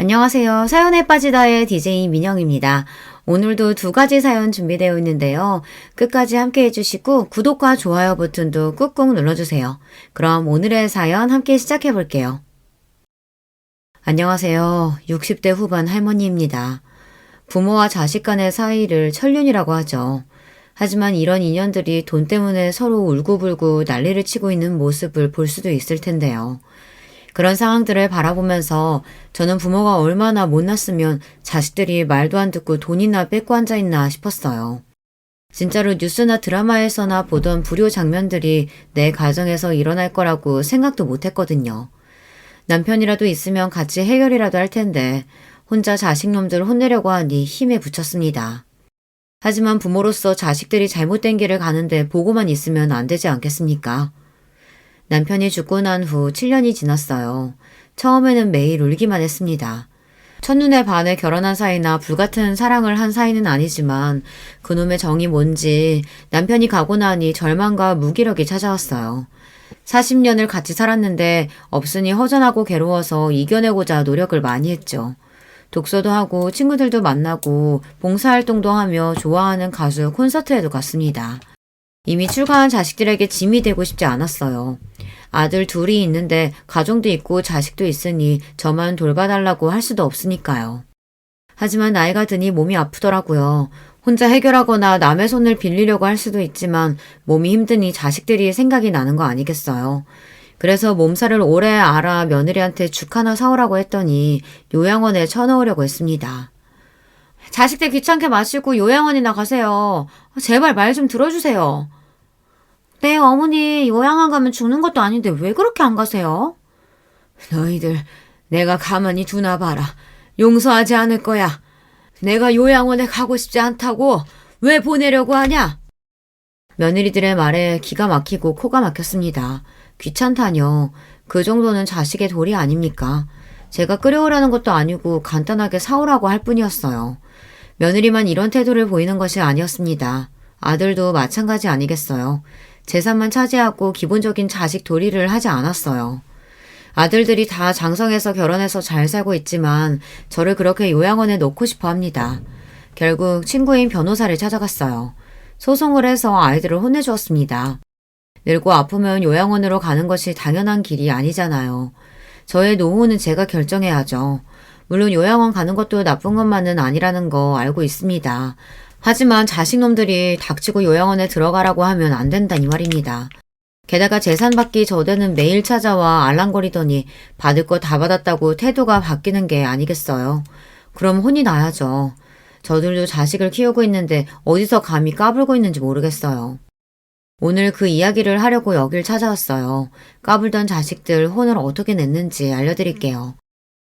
안녕하세요. 사연에 빠지다의 DJ 민영입니다. 오늘도 두 가지 사연 준비되어 있는데요. 끝까지 함께 해주시고 구독과 좋아요 버튼도 꾹꾹 눌러주세요. 그럼 오늘의 사연 함께 시작해 볼게요. 안녕하세요. 60대 후반 할머니입니다. 부모와 자식 간의 사이를 천륜이라고 하죠. 하지만 이런 인연들이 돈 때문에 서로 울고불고 난리를 치고 있는 모습을 볼 수도 있을 텐데요. 그런 상황들을 바라보면서 저는 부모가 얼마나 못났으면 자식들이 말도 안 듣고 돈이나 뺏고 앉아있나 싶었어요. 진짜로 뉴스나 드라마에서나 보던 불효 장면들이 내 가정에서 일어날 거라고 생각도 못했거든요. 남편이라도 있으면 같이 해결이라도 할 텐데 혼자 자식놈들 혼내려고 하니 힘에 부쳤습니다. 하지만 부모로서 자식들이 잘못된 길을 가는데 보고만 있으면 안 되지 않겠습니까? 남편이 죽고 난 후 7년이 지났어요. 처음에는 매일 울기만 했습니다. 첫눈에 반해 결혼한 사이나 불같은 사랑을 한 사이는 아니지만 그놈의 정이 뭔지 남편이 가고 나니 절망과 무기력이 찾아왔어요. 40년을 같이 살았는데 없으니 허전하고 괴로워서 이겨내고자 노력을 많이 했죠. 독서도 하고 친구들도 만나고 봉사활동도 하며 좋아하는 가수 콘서트에도 갔습니다. 이미 출가한 자식들에게 짐이 되고 싶지 않았어요. 아들 둘이 있는데 가정도 있고 자식도 있으니 저만 돌봐달라고 할 수도 없으니까요. 하지만 나이가 드니 몸이 아프더라고요. 혼자 해결하거나 남의 손을 빌리려고 할 수도 있지만 몸이 힘드니 자식들이 생각이 나는 거 아니겠어요. 그래서 몸살을 오래 앓아 며느리한테 죽 하나 사오라고 했더니 요양원에 쳐넣으려고 했습니다. 자식들 귀찮게 마시고 요양원이나 가세요. 제발 말 좀 들어주세요. 네, 어머니 요양원 가면 죽는 것도 아닌데 왜 그렇게 안 가세요? 너희들 내가 가만히 두나 봐라. 용서하지 않을 거야. 내가 요양원에 가고 싶지 않다고 왜 보내려고 하냐? 며느리들의 말에 기가 막히고 코가 막혔습니다. 귀찮다뇨. 그 정도는 자식의 도리 아닙니까? 제가 끓여오라는 것도 아니고 간단하게 사오라고 할 뿐이었어요. 며느리만 이런 태도를 보이는 것이 아니었습니다. 아들도 마찬가지 아니겠어요. 재산만 차지하고 기본적인 자식 도리를 하지 않았어요. 아들들이 다 장성해서 결혼해서 잘 살고 있지만 저를 그렇게 요양원에 넣고 싶어 합니다. 결국 친구인 변호사를 찾아갔어요. 소송을 해서 아이들을 혼내주었습니다. 늙고 아프면 요양원으로 가는 것이 당연한 길이 아니잖아요. 저의 노후는 제가 결정해야죠. 물론 요양원 가는 것도 나쁜 것만은 아니라는 거 알고 있습니다. 하지만 자식놈들이 닥치고 요양원에 들어가라고 하면 안 된다니 말입니다. 게다가 재산 받기 전에는 매일 찾아와 알랑거리더니 받을 거 다 받았다고 태도가 바뀌는 게 아니겠어요. 그럼 혼이 나야죠. 저들도 자식을 키우고 있는데 어디서 감히 까불고 있는지 모르겠어요. 오늘 그 이야기를 하려고 여길 찾아왔어요. 까불던 자식들 혼을 어떻게 냈는지 알려드릴게요.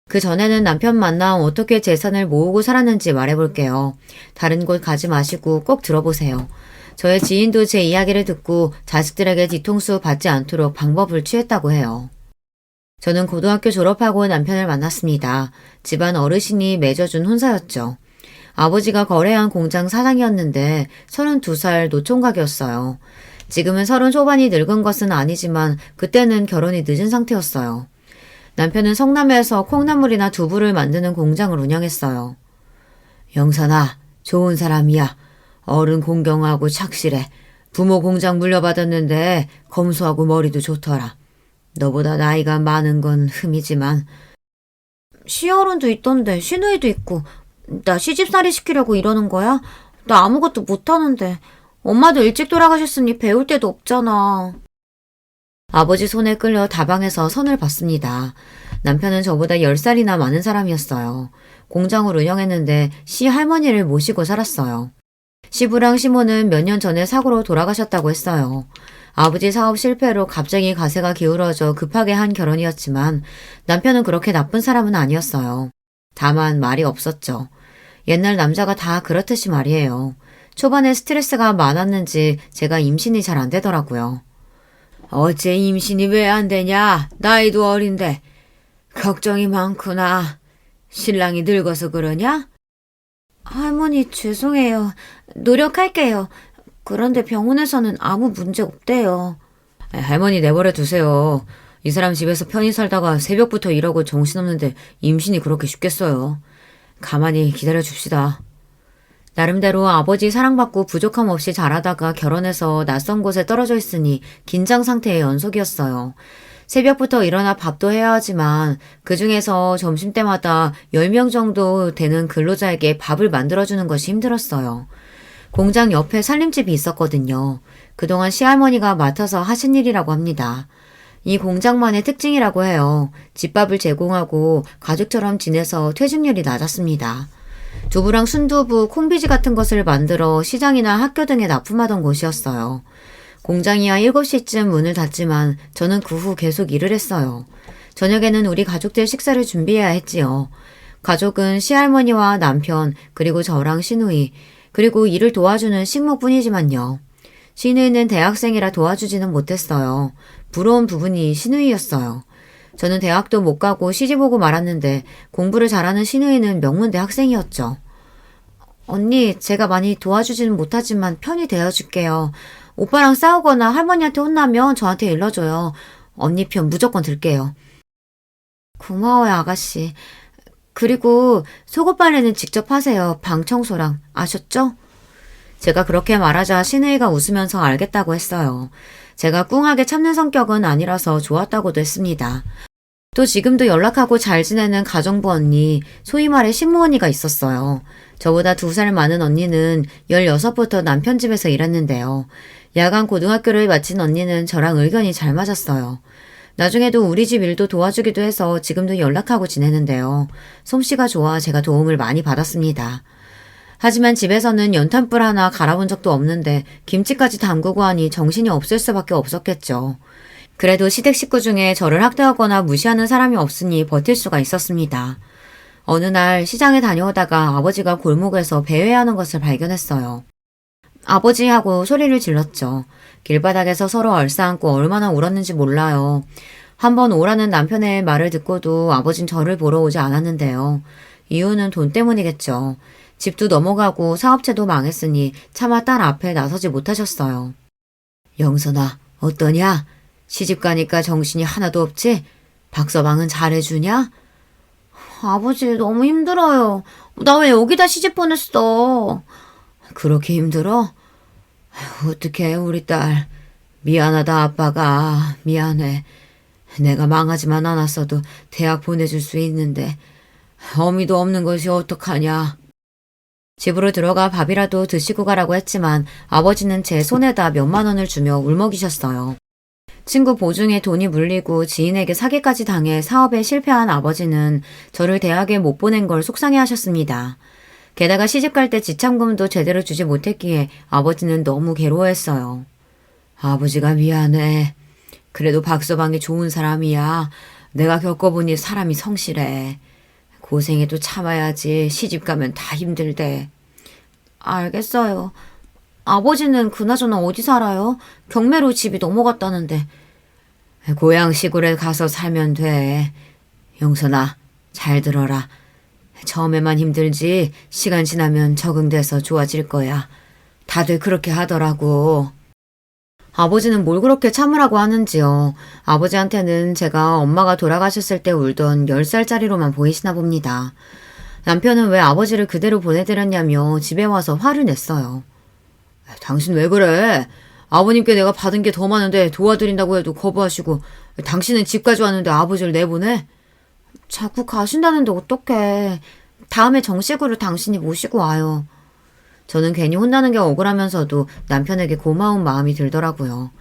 그 전에는 남편 만나 어떻게 재산을 모으고 살았는지 말해볼게요. 다른 곳 가지 마시고 꼭 들어보세요. 저의 지인도 제 이야기를 듣고 자식들에게 뒤통수 받지 않도록 방법을 취했다고 해요. 저는 고등학교 졸업하고 남편을 만났습니다. 집안 어르신이 맺어준 혼사였죠. 아버지가 거래한 공장 사장이었는데 32살 노총각이었어요. 지금은 30 초반이 늙은 것은 아니지만 그때는 결혼이 늦은 상태였어요. 남편은 성남에서 콩나물이나 두부를 만드는 공장을 운영했어요. 영선아, 좋은 사람이야. 어른 공경하고 착실해. 부모 공장 물려받았는데 검소하고 머리도 좋더라. 너보다 나이가 많은 건 흠이지만. 시어른도 있던데 시누이도 있고. 나 시집살이 시키려고 이러는 거야? 나 아무것도 못하는데. 엄마도 일찍 돌아가셨으니 배울 데도 없잖아. 아버지 손에 끌려 다방에서 선을 봤습니다. 남편은 저보다 10살이나 많은 사람이었어요. 공장을 운영했는데 시할머니를 모시고 살았어요. 시부랑 시모는 몇 년 전에 사고로 돌아가셨다고 했어요. 아버지 사업 실패로 갑자기 가세가 기울어져 급하게 한 결혼이었지만 남편은 그렇게 나쁜 사람은 아니었어요. 다만 말이 없었죠. 옛날 남자가 다 그렇듯이 말이에요. 초반에 스트레스가 많았는지 제가 임신이 잘 안 되더라고요. 어째 임신이 왜 안 되냐? 나이도 어린데. 걱정이 많구나. 신랑이 늙어서 그러냐? 할머니 죄송해요. 노력할게요. 그런데 병원에서는 아무 문제 없대요. 할머니 내버려 두세요. 이 사람 집에서 편히 살다가 새벽부터 일하고 정신없는데 임신이 그렇게 쉽겠어요. 가만히 기다려 줍시다. 나름대로 아버지 사랑받고 부족함 없이 자라다가 결혼해서 낯선 곳에 떨어져 있으니 긴장 상태의 연속이었어요. 새벽부터 일어나 밥도 해야 하지만 그중에서 점심때마다 10명 정도 되는 근로자에게 밥을 만들어주는 것이 힘들었어요. 공장 옆에 살림집이 있었거든요. 그동안 시할머니가 맡아서 하신 일이라고 합니다. 이 공장만의 특징이라고 해요. 집밥을 제공하고 가족처럼 지내서 퇴직률이 낮았습니다. 두부랑 순두부, 콩비지 같은 것을 만들어 시장이나 학교 등에 납품하던 곳이었어요. 공장이 한 7시쯤 문을 닫지만 저는 그 후 계속 일을 했어요. 저녁에는 우리 가족들 식사를 준비해야 했지요. 가족은 시할머니와 남편, 그리고 저랑 시누이, 그리고 일을 도와주는 식모뿐이지만요. 시누이는 대학생이라 도와주지는 못했어요. 부러운 부분이 시누이였어요. 저는 대학도 못 가고 시집 오고 말았는데 공부를 잘하는 시누이는 명문대 학생이었죠. 언니, 제가 많이 도와주지는 못하지만 편히 대해줄게요. 오빠랑 싸우거나 할머니한테 혼나면 저한테 일러줘요. 언니 편 무조건 들게요. 고마워요, 아가씨. 그리고 속옷 빨래는 직접 하세요. 방 청소랑. 아셨죠? 제가 그렇게 말하자 시누이가 웃으면서 알겠다고 했어요. 제가 꿍하게 참는 성격은 아니라서 좋았다고도 했습니다. 또 지금도 연락하고 잘 지내는 가정부 언니, 소위 말해 식모 언니가 있었어요. 저보다 2살 많은 언니는 16부터 남편 집에서 일했는데요. 야간 고등학교를 마친 언니는 저랑 의견이 잘 맞았어요. 나중에도 우리 집 일도 도와주기도 해서 지금도 연락하고 지내는데요. 솜씨가 좋아 제가 도움을 많이 받았습니다. 하지만 집에서는 연탄불 하나 갈아본 적도 없는데 김치까지 담그고 하니 정신이 없을 수밖에 없었겠죠. 그래도 시댁 식구 중에 저를 학대하거나 무시하는 사람이 없으니 버틸 수가 있었습니다. 어느 날 시장에 다녀오다가 아버지가 골목에서 배회하는 것을 발견했어요. 아버지 하고 소리를 질렀죠. 길바닥에서 서로 얼싸안고 얼마나 울었는지 몰라요. 한번 오라는 남편의 말을 듣고도 아버진 저를 보러 오지 않았는데요. 이유는 돈 때문이겠죠. 집도 넘어가고 사업체도 망했으니 차마 딸 앞에 나서지 못하셨어요. 영선아, 어떠냐? 시집 가니까 정신이 하나도 없지? 박서방은 잘해주냐? 아버지, 너무 힘들어요. 나 왜 여기다 시집 보냈어? 그렇게 힘들어? 어떡해, 우리 딸. 미안하다, 아빠가. 미안해. 내가 망하지만 않았어도 대학 보내줄 수 있는데 어미도 없는 것이 어떡하냐. 집으로 들어가 밥이라도 드시고 가라고 했지만 아버지는 제 손에다 몇만 원을 주며 울먹이셨어요. 친구 보증에 돈이 물리고 지인에게 사기까지 당해 사업에 실패한 아버지는 저를 대학에 못 보낸 걸 속상해하셨습니다. 게다가 시집갈 때 지참금도 제대로 주지 못했기에 아버지는 너무 괴로워했어요. 아버지가 미안해. 그래도 박서방이 좋은 사람이야. 내가 겪어보니 사람이 성실해. 고생해도 참아야지. 시집가면 다 힘들대. 알겠어요. 아버지는 그나저나 어디 살아요? 경매로 집이 넘어갔다는데. 고향 시골에 가서 살면 돼. 영선아, 잘 들어라. 처음에만 힘들지 시간 지나면 적응돼서 좋아질 거야. 다들 그렇게 하더라고. 아버지는 뭘 그렇게 참으라고 하는지요. 아버지한테는 제가 엄마가 돌아가셨을 때 울던 10살짜리로만 보이시나 봅니다. 남편은 왜 아버지를 그대로 보내드렸냐며 집에 와서 화를 냈어요. 당신 왜 그래? 아버님께 내가 받은 게 더 많은데 도와드린다고 해도 거부하시고 당신은 집까지 왔는데 아버지를 내보내? 자꾸 가신다는데 어떡해. 다음에 정식으로 당신이 모시고 와요. 저는 괜히 혼나는 게 억울하면서도 남편에게 고마운 마음이 들더라고요.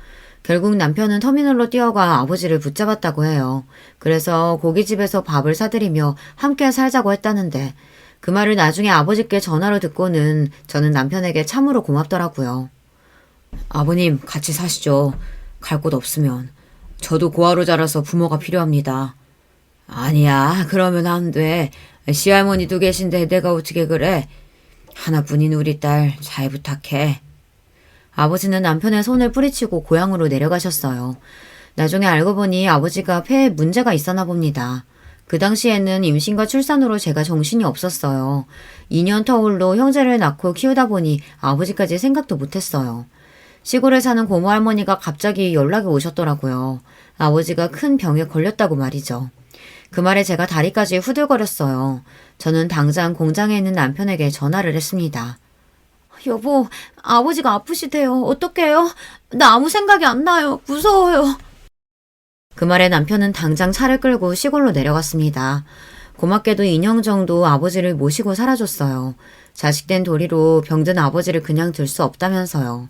결국 남편은 터미널로 뛰어가 아버지를 붙잡았다고 해요. 그래서 고깃집에서 밥을 사드리며 함께 살자고 했다는데 그 말을 나중에 아버지께 전화로 듣고는 저는 남편에게 참으로 고맙더라고요. 아버님, 같이 사시죠. 갈 곳 없으면. 저도 고아로 자라서 부모가 필요합니다. 아니야, 그러면 안 돼. 시할머니도 계신데 내가 어떻게 그래? 하나뿐인 우리 딸 잘 부탁해. 아버지는 남편의 손을 뿌리치고 고향으로 내려가셨어요. 나중에 알고 보니 아버지가 폐에 문제가 있었나 봅니다. 그 당시에는 임신과 출산으로 제가 정신이 없었어요. 2년 터울로 형제를 낳고 키우다 보니 아버지까지 생각도 못했어요. 시골에 사는 고모 할머니가 갑자기 연락이 오셨더라고요. 아버지가 큰 병에 걸렸다고 말이죠. 그 말에 제가 다리까지 후들거렸어요. 저는 당장 공장에 있는 남편에게 전화를 했습니다. 여보, 아버지가 아프시대요. 어떡해요? 나 아무 생각이 안 나요. 무서워요. 그 말에 남편은 당장 차를 끌고 시골로 내려갔습니다. 고맙게도 2년 정도 아버지를 모시고 살아줬어요. 자식된 도리로 병든 아버지를 그냥 둘 수 없다면서요.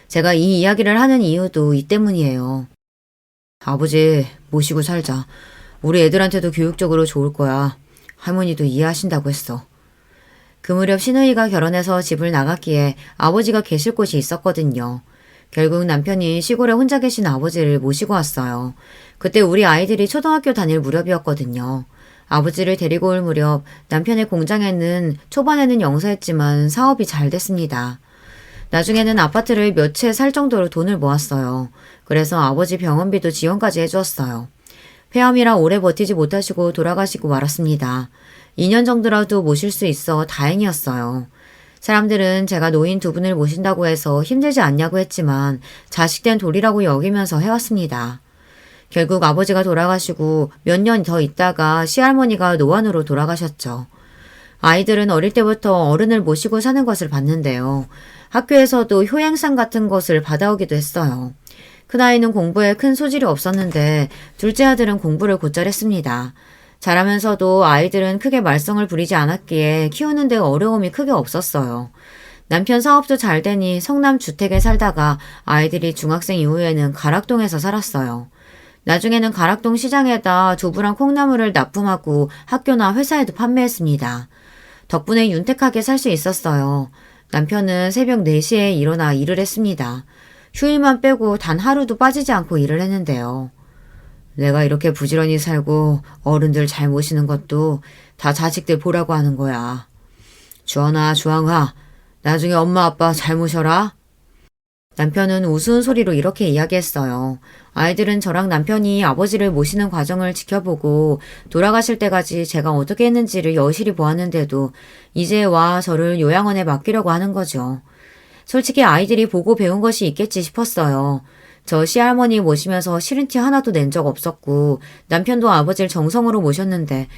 제가 이 이야기를 하는 이유도 이 때문이에요. 아버지 모시고 살자. 우리 애들한테도 교육적으로 좋을 거야. 할머니도 이해하신다고 했어. 그 무렵 시누이가 결혼해서 집을 나갔기에 아버지가 계실 곳이 있었거든요. 결국 남편이 시골에 혼자 계신 아버지를 모시고 왔어요. 그때 우리 아이들이 초등학교 다닐 무렵이었거든요. 아버지를 데리고 올 무렵 남편의 공장에는 초반에는 영세했지만 사업이 잘 됐습니다. 나중에는 아파트를 몇 채 살 정도로 돈을 모았어요. 그래서 아버지 병원비도 지원까지 해주었어요. 폐암이라 오래 버티지 못하시고 돌아가시고 말았습니다. 2년 정도라도 모실 수 있어 다행이었어요. 사람들은 제가 노인 두 분을 모신다고 해서 힘들지 않냐고 했지만 자식된 도리라고 여기면서 해왔습니다. 결국 아버지가 돌아가시고 몇 년 더 있다가 시할머니가 노안으로 돌아가셨죠. 아이들은 어릴 때부터 어른을 모시고 사는 것을 봤는데요. 학교에서도 효행상 같은 것을 받아오기도 했어요. 큰아이는 공부에 큰 소질이 없었는데 둘째 아들은 공부를 곧잘 했습니다. 자라면서도 아이들은 크게 말썽을 부리지 않았기에 키우는 데 어려움이 크게 없었어요. 남편 사업도 잘 되니 성남 주택에 살다가 아이들이 중학생 이후에는 가락동에서 살았어요. 나중에는 가락동 시장에다 두부랑 콩나물을 납품하고 학교나 회사에도 판매했습니다. 덕분에 윤택하게 살 수 있었어요. 남편은 새벽 4시에 일어나 일을 했습니다. 휴일만 빼고 단 하루도 빠지지 않고 일을 했는데요. 내가 이렇게 부지런히 살고 어른들 잘 모시는 것도 다 자식들 보라고 하는 거야. 주원아, 주황아, 나중에 엄마 아빠 잘 모셔라. 남편은 우스운 소리로 이렇게 이야기했어요. 아이들은 저랑 남편이 아버지를 모시는 과정을 지켜보고 돌아가실 때까지 제가 어떻게 했는지를 여실히 보았는데도 이제 와 저를 요양원에 맡기려고 하는 거죠. 솔직히 아이들이 보고 배운 것이 있겠지 싶었어요. 저 시할머니 모시면서 싫은 티 하나도 낸 적 없었고 남편도 아버지를 정성으로 모셨는데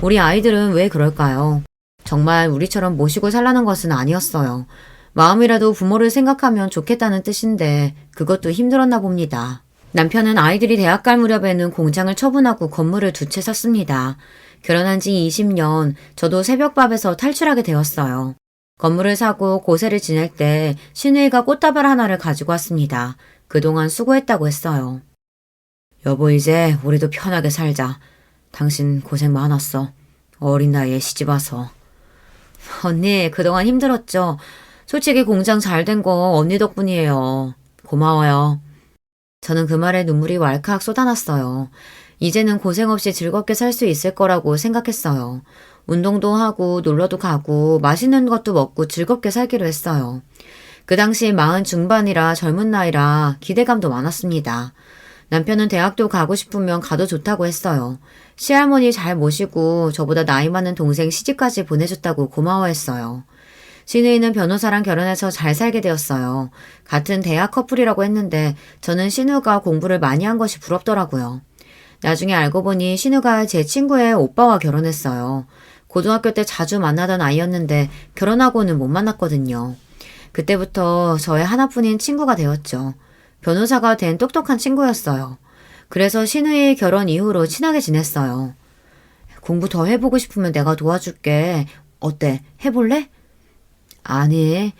우리 아이들은 왜 그럴까요? 정말 우리처럼 모시고 살라는 것은 아니었어요. 마음이라도 부모를 생각하면 좋겠다는 뜻인데 그것도 힘들었나 봅니다. 남편은 아이들이 대학 갈 무렵에는 공장을 처분하고 건물을 2채 샀습니다. 결혼한 지 20년, 저도 새벽밥에서 탈출하게 되었어요. 건물을 사고 고세를 지낼 때 시누이가 꽃다발 하나를 가지고 왔습니다. 그동안 수고했다고 했어요. 여보, 이제 우리도 편하게 살자. 당신 고생 많았어. 어린 나이에 시집 와서. 언니, 그동안 힘들었죠? 솔직히 공장 잘 된 거 언니 덕분이에요. 고마워요. 저는 그 말에 눈물이 왈칵 쏟아났어요. 이제는 고생 없이 즐겁게 살 수 있을 거라고 생각했어요. 운동도 하고 놀러도 가고 맛있는 것도 먹고 즐겁게 살기로 했어요. 그 당시 40 중반이라 젊은 나이라 기대감도 많았습니다. 남편은 대학도 가고 싶으면 가도 좋다고 했어요. 시할머니 잘 모시고 저보다 나이 많은 동생 시집까지 보내줬다고 고마워했어요. 시누이는 변호사랑 결혼해서 잘 살게 되었어요. 같은 대학 커플이라고 했는데 저는 신우가 공부를 많이 한 것이 부럽더라고요. 나중에 알고 보니 신우가 제 친구의 오빠와 결혼했어요. 고등학교 때 자주 만나던 아이였는데 결혼하고는 못 만났거든요. 그때부터 저의 하나뿐인 친구가 되었죠. 변호사가 된 똑똑한 친구였어요. 그래서 신우의 결혼 이후로 친하게 지냈어요. 공부 더 해보고 싶으면 내가 도와줄게. 어때? 해볼래? 아니,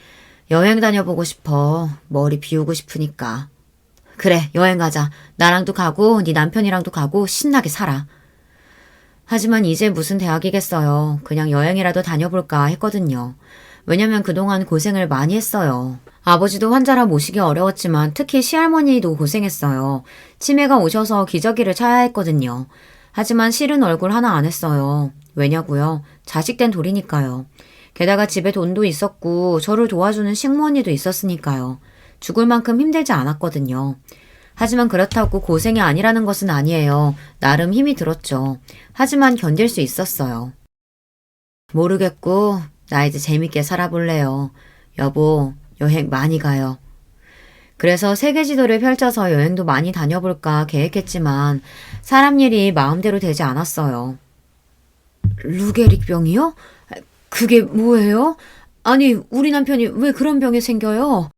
여행 다녀보고 싶어. 머리 비우고 싶으니까. 그래, 여행 가자. 나랑도 가고 네 남편이랑도 가고 신나게 살아. 하지만 이제 무슨 대학이겠어요. 그냥 여행이라도 다녀볼까 했거든요. 왜냐면 그동안 고생을 많이 했어요. 아버지도 환자라 모시기 어려웠지만 특히 시할머니도 고생했어요. 치매가 오셔서 기저귀를 차야 했거든요. 하지만 싫은 얼굴 하나 안 했어요. 왜냐고요? 자식된 돌이니까요. 게다가 집에 돈도 있었고 저를 도와주는 식모언니도 있었으니까요. 죽을 만큼 힘들지 않았거든요. 하지만 그렇다고 고생이 아니라는 것은 아니에요. 나름 힘이 들었죠. 하지만 견딜 수 있었어요. 모르겠고 나 이제 재밌게 살아볼래요. 여보, 여행 많이 가요. 그래서 세계 지도를 펼쳐서 여행도 많이 다녀볼까 계획했지만 사람 일이 마음대로 되지 않았어요. 루게릭병이요? 그게 뭐예요? 아니, 우리 남편이 왜 그런 병에 생겨요?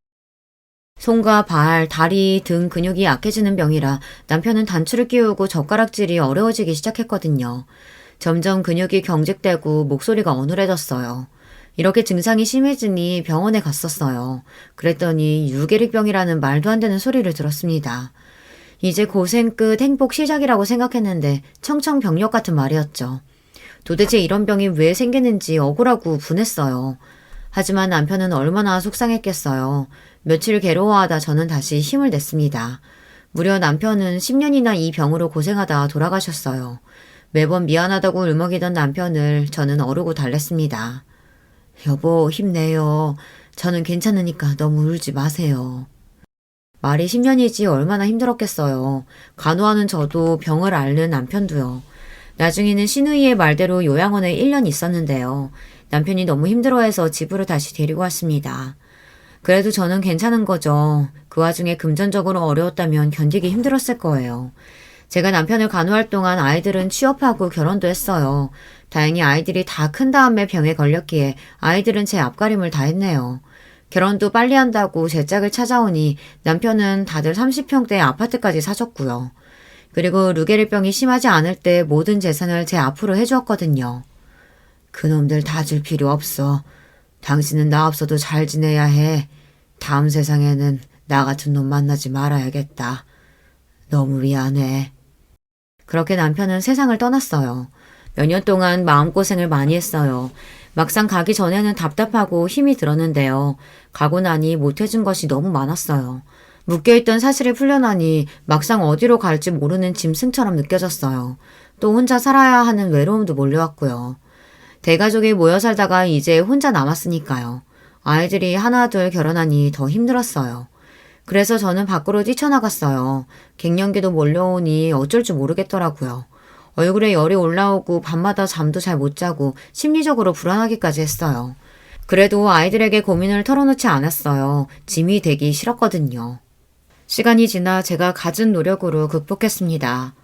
손과 발, 다리 등 근육이 약해지는 병이라 남편은 단추를 끼우고 젓가락질이 어려워지기 시작했거든요. 점점 근육이 경직되고 목소리가 어눌해졌어요. 이렇게 증상이 심해지니 병원에 갔었어요. 그랬더니 유계릭병이라는 말도 안 되는 소리를 들었습니다. 이제 고생 끝 행복 시작이라고 생각했는데 청천벽력 같은 말이었죠. 도대체 이런 병이 왜 생기는지 억울하고 분했어요. 하지만 남편은 얼마나 속상했겠어요. 며칠 괴로워하다 저는 다시 힘을 냈습니다. 무려 남편은 10년이나 이 병으로 고생하다 돌아가셨어요. 매번 미안하다고 울먹이던 남편을 저는 어르고 달랬습니다. 여보, 힘내요. 저는 괜찮으니까 너무 울지 마세요. 말이 10년이지 얼마나 힘들었겠어요. 간호하는 저도 병을 앓는 남편도요. 나중에는 시누이의 말대로 요양원에 1년 있었는데요. 남편이 너무 힘들어해서 집으로 다시 데리고 왔습니다. 그래도 저는 괜찮은 거죠. 그 와중에 금전적으로 어려웠다면 견디기 힘들었을 거예요. 제가 남편을 간호할 동안 아이들은 취업하고 결혼도 했어요. 다행히 아이들이 다 큰 다음에 병에 걸렸기에 아이들은 제 앞가림을 다 했네요. 결혼도 빨리 한다고 제 짝을 찾아오니 남편은 다들 30평대 아파트까지 사줬고요. 그리고 루게릭병이 심하지 않을 때 모든 재산을 제 앞으로 해주었거든요. 그놈들 다 줄 필요 없어. 당신은 나 없어도 잘 지내야 해. 다음 세상에는 나 같은 놈 만나지 말아야겠다. 너무 미안해. 그렇게 남편은 세상을 떠났어요. 몇 년 동안 마음고생을 많이 했어요. 막상 가기 전에는 답답하고 힘이 들었는데요. 가고 나니 못해준 것이 너무 많았어요. 묶여있던 사실이 풀려나니 막상 어디로 갈지 모르는 짐승처럼 느껴졌어요. 또 혼자 살아야 하는 외로움도 몰려왔고요. 대가족이 모여 살다가 이제 혼자 남았으니까요. 아이들이 하나 둘 결혼하니 더 힘들었어요. 그래서 저는 밖으로 뛰쳐나갔어요. 갱년기도 몰려오니 어쩔 줄 모르겠더라고요. 얼굴에 열이 올라오고 밤마다 잠도 잘 못 자고 심리적으로 불안하기까지 했어요. 그래도 아이들에게 고민을 털어놓지 않았어요. 짐이 되기 싫었거든요. 시간이 지나 제가 갖은 노력으로 극복했습니다.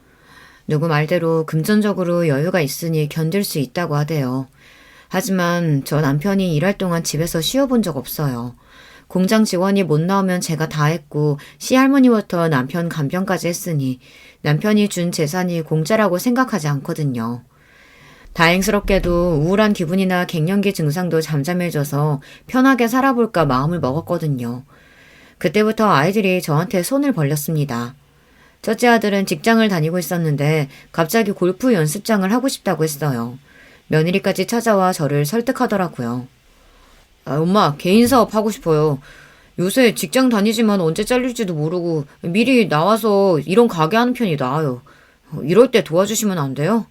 누구 말대로 금전적으로 여유가 있으니 견딜 수 있다고 하대요. 하지만 저 남편이 일할 동안 집에서 쉬어본 적 없어요. 공장 직원이 못 나오면 제가 다 했고 시할머니부터 남편 간병까지 했으니 남편이 준 재산이 공짜라고 생각하지 않거든요. 다행스럽게도 우울한 기분이나 갱년기 증상도 잠잠해져서 편하게 살아볼까 마음을 먹었거든요. 그때부터 아이들이 저한테 손을 벌렸습니다. 첫째 아들은 직장을 다니고 있었는데 갑자기 골프 연습장을 하고 싶다고 했어요. 며느리까지 찾아와 저를 설득하더라고요. 엄마, 개인 사업 하고 싶어요. 요새 직장 다니지만 언제 잘릴지도 모르고 미리 나와서 이런 가게 하는 편이 나아요. 이럴 때 도와주시면 안 돼요?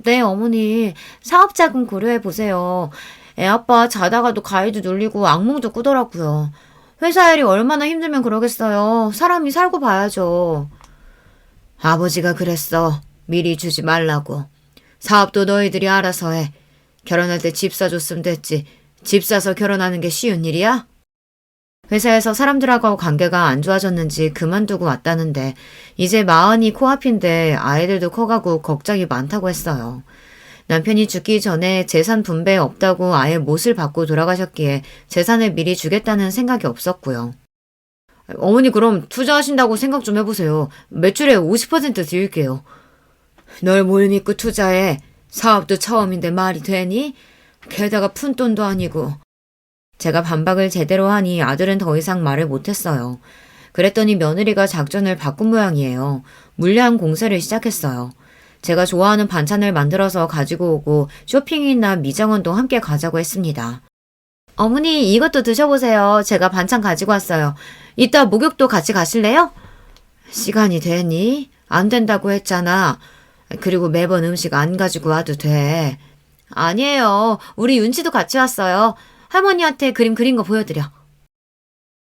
네, 어머니. 사업 자금 고려해 보세요. 애 아빠 자다가도 가위도 눌리고 악몽도 꾸더라고요. 회사 일이 얼마나 힘들면 그러겠어요. 사람이 살고 봐야죠. 아버지가 그랬어. 미리 주지 말라고. 사업도 너희들이 알아서 해. 결혼할 때 집 사줬으면 됐지. 집 사서 결혼하는 게 쉬운 일이야? 회사에서 사람들하고 관계가 안 좋아졌는지 그만두고 왔다는데 이제 마흔이 코앞인데 아이들도 커가고 걱정이 많다고 했어요. 남편이 죽기 전에 재산 분배 없다고 아예 못을 받고 돌아가셨기에 재산을 미리 주겠다는 생각이 없었고요. 어머니 그럼 투자하신다고 생각 좀 해보세요. 매출의 50% 드릴게요. 널 뭘 믿고 투자해. 사업도 처음인데 말이 되니? 게다가 푼돈도 아니고. 제가 반박을 제대로 하니 아들은 더 이상 말을 못했어요. 그랬더니 며느리가 작전을 바꾼 모양이에요. 물량 공세를 시작했어요. 제가 좋아하는 반찬을 만들어서 가지고 오고 쇼핑이나 미장원도 함께 가자고 했습니다. 어머니 이것도 드셔보세요. 제가 반찬 가지고 왔어요. 이따 목욕도 같이 가실래요? 시간이 되니? 안 된다고 했잖아. 그리고 매번 음식 안 가지고 와도 돼. 아니에요. 우리 윤치도 같이 왔어요. 할머니한테 그림 그린 거 보여드려.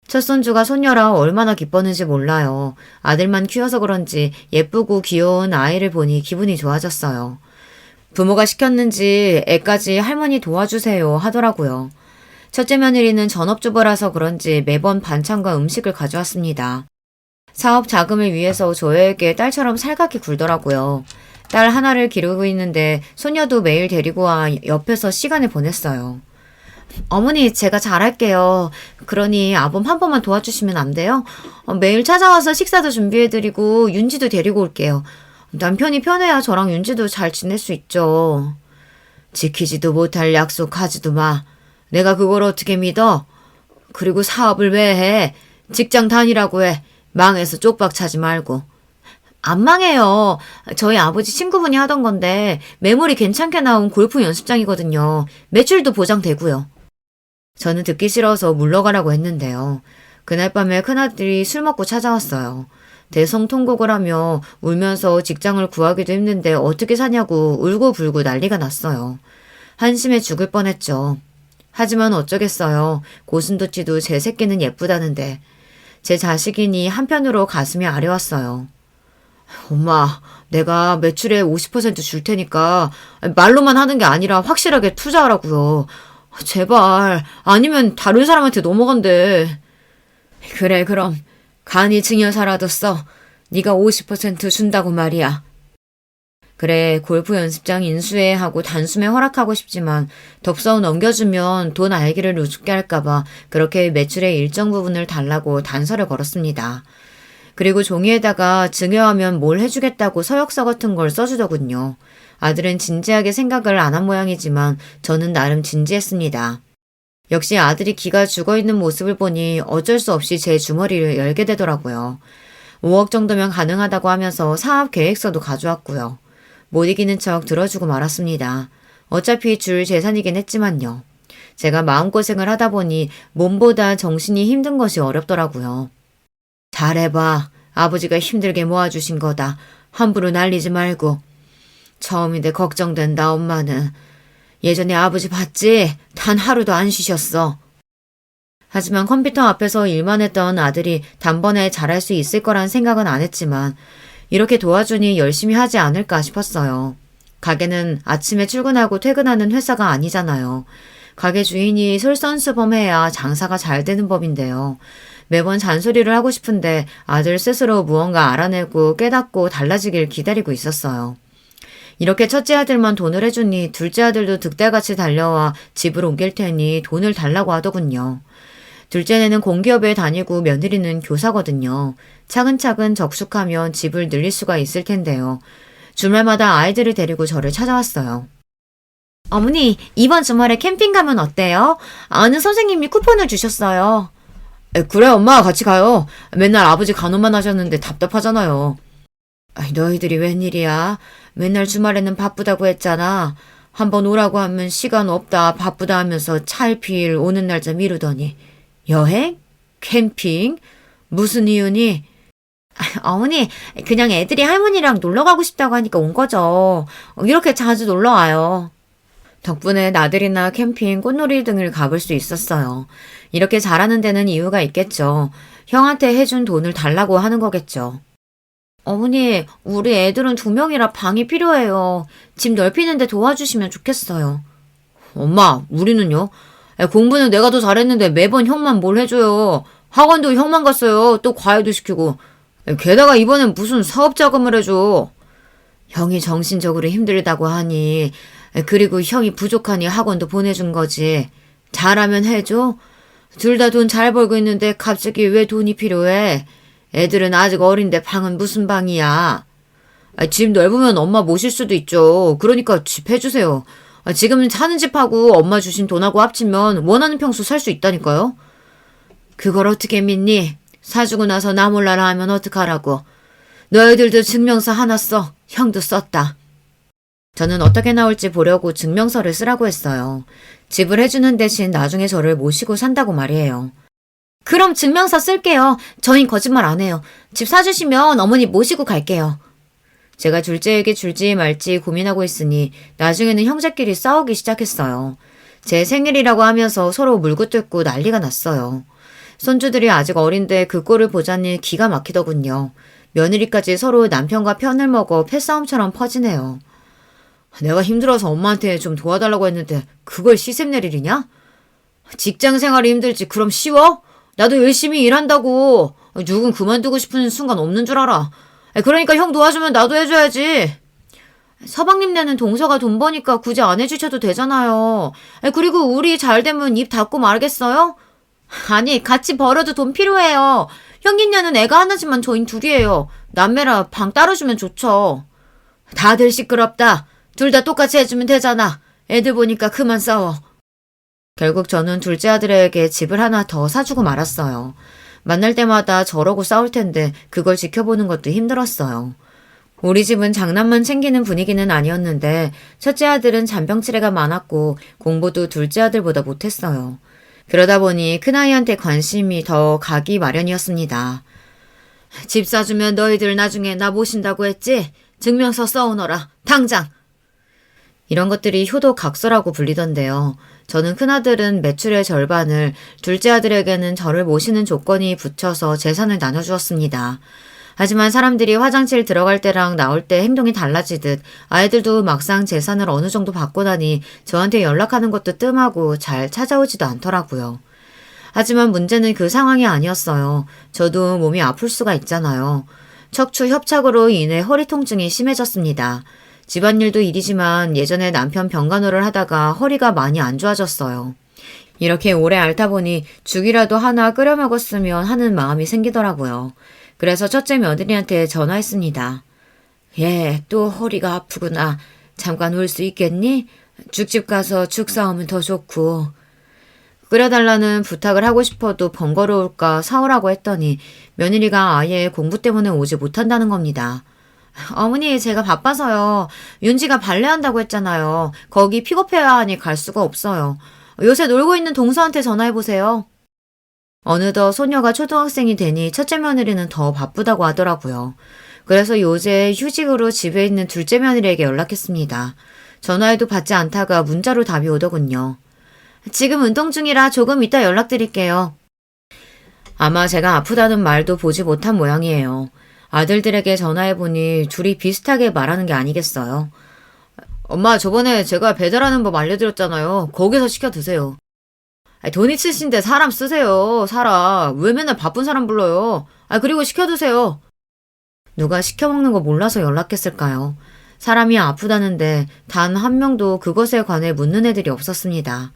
첫 손주가 손녀라 얼마나 기뻤는지 몰라요. 아들만 키워서 그런지 예쁘고 귀여운 아이를 보니 기분이 좋아졌어요. 부모가 시켰는지 애까지 할머니 도와주세요 하더라고요. 첫째 며느리는 전업주부라서 그런지 매번 반찬과 음식을 가져왔습니다. 사업 자금을 위해서 저에게 딸처럼 살갑게 굴더라고요. 딸 하나를 기르고 있는데 소녀도 매일 데리고 와 옆에서 시간을 보냈어요. 어머니, 제가 잘할게요. 그러니 아범 한 번만 도와주시면 안 돼요? 매일 찾아와서 식사도 준비해드리고 윤지도 데리고 올게요. 남편이 편해야 저랑 윤지도 잘 지낼 수 있죠. 지키지도 못할 약속 하지도 마. 내가 그걸 어떻게 믿어? 그리고 사업을 왜 해? 직장 다니라고 해. 망해서 쪽박 차지 말고. 안 망해요. 저희 아버지 친구분이 하던 건데 매물이 괜찮게 나온 골프 연습장이거든요. 매출도 보장되고요. 저는 듣기 싫어서 물러가라고 했는데요. 그날 밤에 큰아들이 술 먹고 찾아왔어요. 대성통곡을 하며 울면서 직장을 구하기도 힘든데 어떻게 사냐고 울고불고 난리가 났어요. 한심해 죽을 뻔했죠. 하지만 어쩌겠어요. 고슴도치도 제 새끼는 예쁘다는데. 제 자식이니 한편으로 가슴이 아려왔어요. 엄마, 내가 매출의 50% 줄 테니까 말로만 하는 게 아니라 확실하게 투자하라고요. 제발, 아니면 다른 사람한테 넘어간대. 그래, 그럼 간이 증여 사라도 써. 네가 50% 준다고 말이야. 그래, 골프 연습장 인수해 하고 단숨에 허락하고 싶지만 덥석 넘겨주면 돈 알기를 우습게 할까봐 그렇게 매출의 일정 부분을 달라고 단서를 걸었습니다. 그리고 종이에다가 증여하면 뭘 해주겠다고 서약서 같은 걸 써주더군요. 아들은 진지하게 생각을 안 한 모양이지만 저는 나름 진지했습니다. 역시 아들이 기가 죽어있는 모습을 보니 어쩔 수 없이 제 주머니를 열게 되더라고요. 5억 정도면 가능하다고 하면서 사업 계획서도 가져왔고요. 못 이기는 척 들어주고 말았습니다. 어차피 줄 재산이긴 했지만요. 제가 마음고생을 하다 보니 몸보다 정신이 힘든 것이 어렵더라고요. 잘해봐. 아버지가 힘들게 모아주신 거다. 함부로 날리지 말고. 처음인데 걱정된다, 엄마는. 예전에 아버지 봤지? 단 하루도 안 쉬셨어. 하지만 컴퓨터 앞에서 일만 했던 아들이 단번에 잘할 수 있을 거란 생각은 안 했지만 이렇게 도와주니 열심히 하지 않을까 싶었어요. 가게는 아침에 출근하고 퇴근하는 회사가 아니잖아요. 가게 주인이 솔선수범해야 장사가 잘 되는 법인데요. 매번 잔소리를 하고 싶은데 아들 스스로 무언가 알아내고 깨닫고 달라지길 기다리고 있었어요. 이렇게 첫째 아들만 돈을 해주니 둘째 아들도 득달같이 달려와 집을 옮길 테니 돈을 달라고 하더군요. 둘째는 공기업에 다니고 며느리는 교사거든요. 차근차근 적숙하면 집을 늘릴 수가 있을 텐데요. 주말마다 아이들을 데리고 저를 찾아왔어요. 어머니, 이번 주말에 캠핑 가면 어때요? 아는 선생님이 쿠폰을 주셨어요. 그래, 엄마 같이 가요. 맨날 아버지 간호만 하셨는데 답답하잖아요. 너희들이 웬일이야? 맨날 주말에는 바쁘다고 했잖아. 한번 오라고 하면 시간 없다 바쁘다 하면서 차일피일 오는 날짜 미루더니. 여행? 캠핑? 무슨 이유니? 어머니, 그냥 애들이 할머니랑 놀러 가고 싶다고 하니까 온 거죠. 이렇게 자주 놀러 와요. 덕분에 나들이나 캠핑, 꽃놀이 등을 가볼 수 있었어요. 이렇게 잘하는 데는 이유가 있겠죠. 형한테 해준 돈을 달라고 하는 거겠죠. 어머니, 우리 애들은 2명이라 방이 필요해요. 집 넓히는데 도와주시면 좋겠어요. 엄마, 우리는요? 공부는 내가 더 잘했는데 매번 형만 뭘 해줘요. 학원도 형만 갔어요. 또 과외도 시키고. 게다가 이번엔 무슨 사업 자금을 해줘. 형이 정신적으로 힘들다고 하니, 그리고 형이 부족하니 학원도 보내준 거지. 잘하면 해줘. 둘 다 돈 잘 벌고 있는데 갑자기 왜 돈이 필요해? 애들은 아직 어린데 방은 무슨 방이야. 집 넓으면 엄마 모실 수도 있죠. 그러니까 집 해주세요. 지금 사는 집하고 엄마 주신 돈하고 합치면 원하는 평수 살 수 있다니까요. 그걸 어떻게 믿니? 사주고 나서 나 몰라라 하면 어떡하라고. 너희들도 증명서 하나 써. 형도 썼다. 저는 어떻게 나올지 보려고 증명서를 쓰라고 했어요. 집을 해주는 대신 나중에 저를 모시고 산다고 말이에요. 그럼 증명서 쓸게요. 저흰 거짓말 안 해요. 집 사주시면 어머니 모시고 갈게요. 제가 둘째에게 줄지 말지 고민하고 있으니 나중에는 형제끼리 싸우기 시작했어요. 제 생일이라고 하면서 서로 물고 뜯고 난리가 났어요. 손주들이 아직 어린데 그 꼴을 보자니 기가 막히더군요. 며느리까지 서로 남편과 편을 먹어 패싸움처럼 퍼지네요. 내가 힘들어서 엄마한테 좀 도와달라고 했는데 그걸 시샘 내리냐? 직장 생활이 힘들지 그럼 쉬워? 나도 열심히 일한다고. 누군 그만두고 싶은 순간 없는 줄 알아. 그러니까 형 도와주면 나도 해줘야지. 서방님네는 동서가 돈 버니까 굳이 안 해주셔도 되잖아요. 그리고 우리 잘 되면 입 닫고 말겠어요? 아니 같이 벌어도 돈 필요해요. 형님네는 애가 하나지만 저희 둘이에요. 남매라 방 따로 주면 좋죠. 다들 시끄럽다. 둘 다 똑같이 해주면 되잖아. 애들 보니까 그만 싸워. 결국 저는 둘째 아들에게 집을 하나 더 사주고 말았어요. 만날 때마다 저러고 싸울 텐데 그걸 지켜보는 것도 힘들었어요. 우리 집은 장난만 챙기는 분위기는 아니었는데 첫째 아들은 잔병치레가 많았고 공부도 둘째 아들보다 못했어요. 그러다 보니 큰아이한테 관심이 더 가기 마련이었습니다. 집 사주면 너희들 나중에 나 모신다고 했지? 증명서 써오너라. 당장! 이런 것들이 효도각서라고 불리던데요. 저는 큰아들은 매출의 절반을, 둘째 아들에게는 저를 모시는 조건이 붙여서 재산을 나눠주었습니다. 하지만 사람들이 화장실 들어갈 때랑 나올 때 행동이 달라지듯 아이들도 막상 재산을 어느 정도 받고 나니 저한테 연락하는 것도 뜸하고 잘 찾아오지도 않더라고요. 하지만 문제는 그 상황이 아니었어요. 저도 몸이 아플 수가 있잖아요. 척추 협착으로 인해 허리 통증이 심해졌습니다. 집안일도 일이지만 예전에 남편 병간호를 하다가 허리가 많이 안 좋아졌어요. 이렇게 오래 앓다 보니 죽이라도 하나 끓여 먹었으면 하는 마음이 생기더라고요. 그래서 첫째 며느리한테 전화했습니다. 또 허리가 아프구나. 잠깐 올 수 있겠니? 죽집 가서 죽 사오면 더 좋고. 끓여달라는 부탁을 하고 싶어도 번거로울까 사오라고 했더니 며느리가 아예 공부 때문에 오지 못한다는 겁니다. 어머니 제가 바빠서요. 윤지가 발레한다고 했잖아요. 거기 픽업해야 하니 갈 수가 없어요. 요새 놀고 있는 동서한테 전화해보세요. 어느덧 소녀가 초등학생이 되니 첫째 며느리는 더 바쁘다고 하더라고요. 그래서 요새 휴직으로 집에 있는 둘째 며느리에게 연락했습니다. 전화해도 받지 않다가 문자로 답이 오더군요. 지금 운동 중이라 조금 이따 연락드릴게요. 아마 제가 아프다는 말도 보지 못한 모양이에요. 아들들에게 전화해보니 둘이 비슷하게 말하는 게 아니겠어요. 엄마 저번에 제가 배달하는 법 알려드렸잖아요. 거기서 시켜 드세요. 돈 있으신데 사람 쓰세요. 사람. 왜 맨날 바쁜 사람 불러요. 그리고 시켜 드세요. 누가 시켜 먹는 거 몰라서 연락했을까요? 사람이 아프다는데 단 한 명도 그것에 관해 묻는 애들이 없었습니다.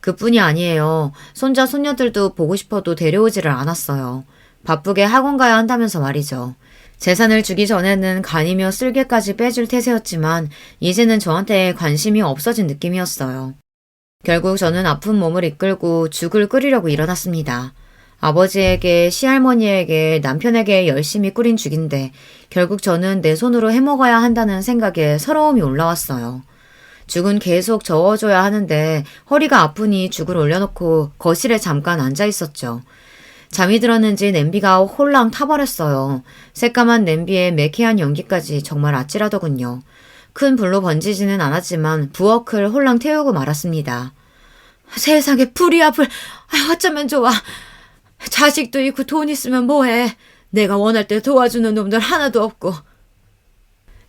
그뿐이 아니에요. 손자 손녀들도 보고 싶어도 데려오지를 않았어요. 바쁘게 학원 가야 한다면서 말이죠. 재산을 주기 전에는 간이며 쓸개까지 빼줄 태세였지만 이제는 저한테 관심이 없어진 느낌이었어요. 결국 저는 아픈 몸을 이끌고 죽을 끓이려고 일어났습니다. 아버지에게, 시할머니에게, 남편에게 열심히 끓인 죽인데 결국 저는 내 손으로 해먹어야 한다는 생각에 서러움이 올라왔어요. 죽은 계속 저어줘야 하는데 허리가 아프니 죽을 올려놓고 거실에 잠깐 앉아 있었죠. 잠이 들었는지 냄비가 홀랑 타버렸어요. 새까만 냄비에 매캐한 연기까지 정말 아찔하더군요. 큰 불로 번지지는 않았지만 부엌을 홀랑 태우고 말았습니다. 세상에 불이 앞을 어쩌면 좋아. 자식도 있고 돈 있으면 뭐해. 내가 원할 때 도와주는 놈들 하나도 없고.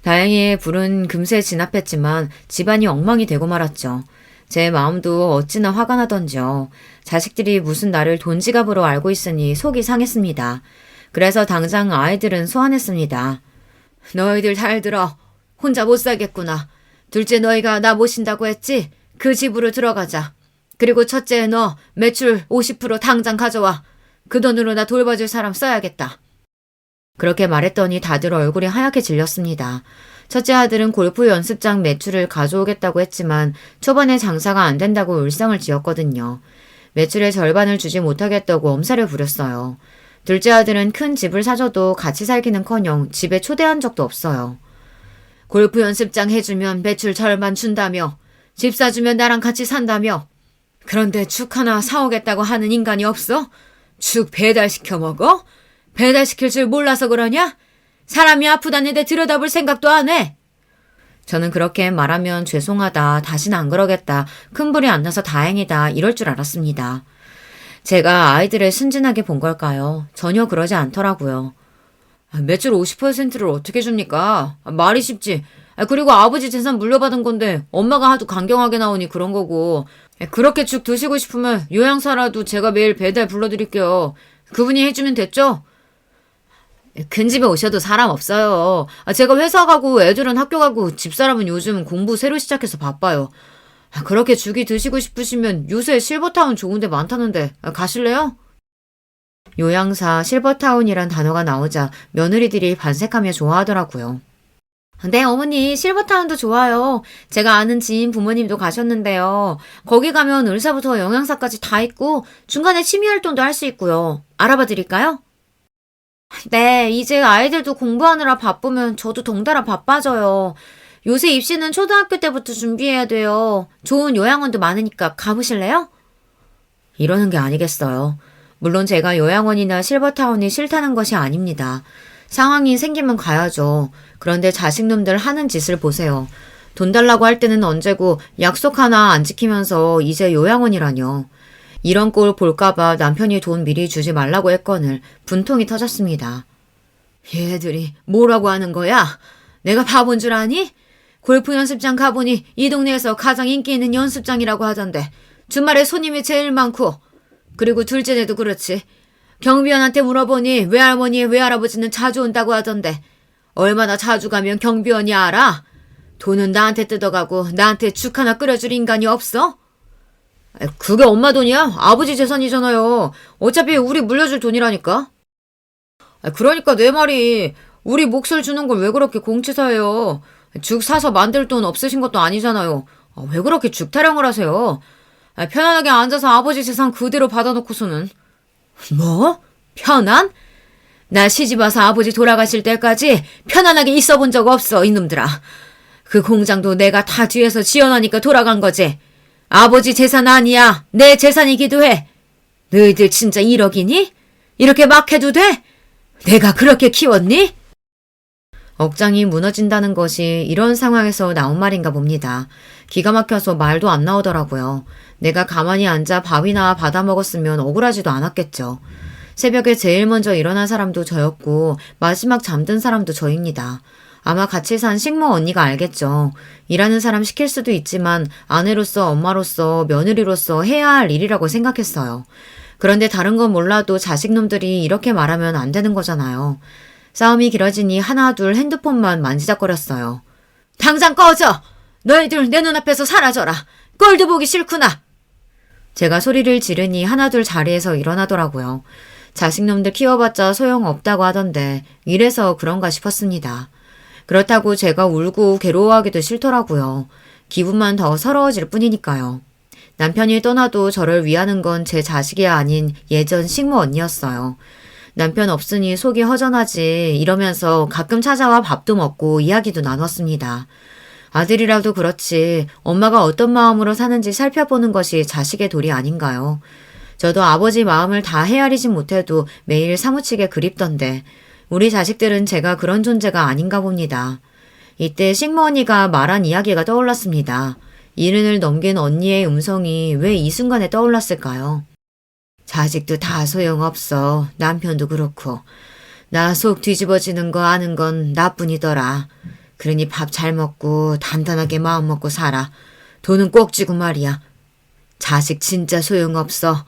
다행히 불은 금세 진압했지만 집안이 엉망이 되고 말았죠. 제 마음도 어찌나 화가 나던지요. 자식들이 무슨 나를 돈지갑으로 알고 있으니 속이 상했습니다. 그래서 당장 아이들은 소환했습니다. 너희들 잘 들어. 혼자 못 살겠구나. 둘째 너희가 나 모신다고 했지? 그 집으로 들어가자. 그리고 첫째 너 매출 50% 당장 가져와. 그 돈으로 나 돌봐줄 사람 써야겠다. 그렇게 말했더니 다들 얼굴이 하얗게 질렸습니다. 첫째 아들은 골프 연습장 매출을 가져오겠다고 했지만 초반에 장사가 안 된다고 울상을 지었거든요. 매출의 절반을 주지 못하겠다고 엄살을 부렸어요. 둘째 아들은 큰 집을 사줘도 같이 살기는커녕 집에 초대한 적도 없어요. 골프 연습장 해주면 매출 절반 준다며. 집 사주면 나랑 같이 산다며. 그런데 죽 하나 사오겠다고 하는 인간이 없어? 죽 배달시켜 먹어? 배달시킬 줄 몰라서 그러냐? 사람이 아프다는데 들여다볼 생각도 안 해. 저는 그렇게 말하면 죄송하다, 다시는 안 그러겠다, 큰 불이 안 나서 다행이다 이럴 줄 알았습니다. 제가 아이들을 순진하게 본 걸까요? 전혀 그러지 않더라고요. 매출 50%를 어떻게 줍니까? 말이 쉽지. 그리고 아버지 재산 물려받은 건데 엄마가 하도 강경하게 나오니 그런 거고. 그렇게 죽 드시고 싶으면 요양사라도 제가 매일 배달 불러드릴게요. 그분이 해주면 됐죠? 큰 집에 오셔도 사람 없어요. 제가 회사 가고 애들은 학교 가고 집사람은 요즘 공부 새로 시작해서 바빠요. 그렇게 죽이 드시고 싶으시면 요새 실버타운 좋은 데 많다는데 가실래요? 요양사 실버타운이란 단어가 나오자 며느리들이 반색하며 좋아하더라고요. 네, 어머니, 실버타운도 좋아요. 제가 아는 지인 부모님도 가셨는데요. 거기 가면 의사부터 영양사까지 다 있고 중간에 취미활동도 할 수 있고요. 알아봐 드릴까요? 네, 이제 아이들도 공부하느라 바쁘면 저도 덩달아 바빠져요. 요새 입시는 초등학교 때부터 준비해야 돼요. 좋은 요양원도 많으니까 가보실래요? 이러는 게 아니겠어요. 물론 제가 요양원이나 실버타운이 싫다는 것이 아닙니다. 상황이 생기면 가야죠. 그런데 자식놈들 하는 짓을 보세요. 돈 달라고 할 때는 언제고 약속 하나 안 지키면서 이제 요양원이라뇨. 이런 꼴 볼까봐 남편이 돈 미리 주지 말라고 했거늘 분통이 터졌습니다. 얘들이 뭐라고 하는 거야? 내가 바본 줄 아니? 골프 연습장 가보니 이 동네에서 가장 인기 있는 연습장이라고 하던데 주말에 손님이 제일 많고 그리고 둘째네도 그렇지. 경비원한테 물어보니 외할머니 외할아버지는 자주 온다고 하던데 얼마나 자주 가면 경비원이 알아? 돈은 나한테 뜯어가고 나한테 죽 하나 끓여줄 인간이 없어? 그게 엄마 돈이야? 아버지 재산이잖아요. 어차피 우리 물려줄 돈이라니까. 그러니까 내 말이 우리 몫을 주는 걸 왜 그렇게 공치사해요. 죽 사서 만들 돈 없으신 것도 아니잖아요. 왜 그렇게 죽 타령을 하세요? 편안하게 앉아서 아버지 재산 그대로 받아놓고서는. 뭐? 편안? 나 시집와서 아버지 돌아가실 때까지 편안하게 있어 본 적 없어, 이놈들아. 그 공장도 내가 다 뒤에서 지어놓으니까 돌아간 거지. 아버지 재산 아니야. 내 재산이기도 해. 너희들 진짜 1억이니? 이렇게 막 해도 돼? 내가 그렇게 키웠니? 억장이 무너진다는 것이 이런 상황에서 나온 말인가 봅니다. 기가 막혀서 말도 안 나오더라고요. 내가 가만히 앉아 밥이나 받아 먹었으면 억울하지도 않았겠죠. 새벽에 제일 먼저 일어난 사람도 저였고 마지막 잠든 사람도 저입니다. 아마 같이 산 식모 언니가 알겠죠. 일하는 사람 시킬 수도 있지만 아내로서 엄마로서 며느리로서 해야 할 일이라고 생각했어요. 그런데 다른 건 몰라도 자식놈들이 이렇게 말하면 안 되는 거잖아요. 싸움이 길어지니 하나둘 핸드폰만 만지작거렸어요. 당장 꺼져! 너희들 내 눈앞에서 사라져라! 꼴도 보기 싫구나! 제가 소리를 지르니 하나둘 자리에서 일어나더라고요. 자식놈들 키워봤자 소용없다고 하던데 이래서 그런가 싶었습니다. 그렇다고 제가 울고 괴로워하기도 싫더라고요. 기분만 더 서러워질 뿐이니까요. 남편이 떠나도 저를 위하는 건 제 자식이 아닌 예전 식모 언니였어요. 남편 없으니 속이 허전하지 이러면서 가끔 찾아와 밥도 먹고 이야기도 나눴습니다. 아들이라도 그렇지 엄마가 어떤 마음으로 사는지 살펴보는 것이 자식의 도리 아닌가요? 저도 아버지 마음을 다 헤아리진 못해도 매일 사무치게 그립던데 우리 자식들은 제가 그런 존재가 아닌가 봅니다. 이때 식모 언니가 말한 이야기가 떠올랐습니다. 이른을 넘긴 언니의 음성이 왜 이 순간에 떠올랐을까요? 자식도 다 소용없어. 남편도 그렇고. 나 속 뒤집어지는 거 아는 건 나뿐이더라. 그러니 밥 잘 먹고 단단하게 마음 먹고 살아. 돈은 꼭 쥐고 말이야. 자식 진짜 소용없어.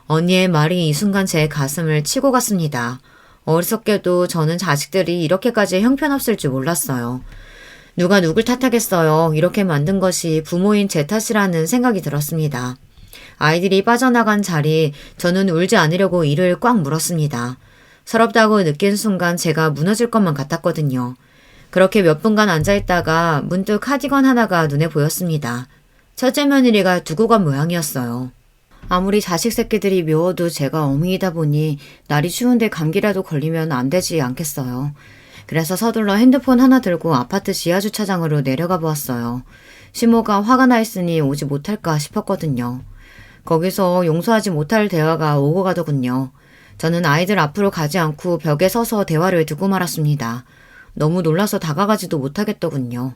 언니의 말이 이 순간 제 가슴을 치고 갔습니다. 어리석게도 저는 자식들이 이렇게까지 형편없을 줄 몰랐어요. 누가 누굴 탓하겠어요. 이렇게 만든 것이 부모인 제 탓이라는 생각이 들었습니다. 아이들이 빠져나간 자리 저는 울지 않으려고 이를 꽉 물었습니다. 서럽다고 느낀 순간 제가 무너질 것만 같았거든요. 그렇게 몇 분간 앉아있다가 문득 카디건 하나가 눈에 보였습니다. 첫째 며느리가 두고 간 모양이었어요. 아무리 자식 새끼들이 미워도 제가 어미이다 보니 날이 추운데 감기라도 걸리면 안 되지 않겠어요. 그래서 서둘러 핸드폰 하나 들고 아파트 지하주차장으로 내려가 보았어요. 시모가 화가 나 있으니 오지 못할까 싶었거든요. 거기서 용서하지 못할 대화가 오고 가더군요. 저는 아이들 앞으로 가지 않고 벽에 서서 대화를 듣고 말았습니다. 너무 놀라서 다가가지도 못하겠더군요.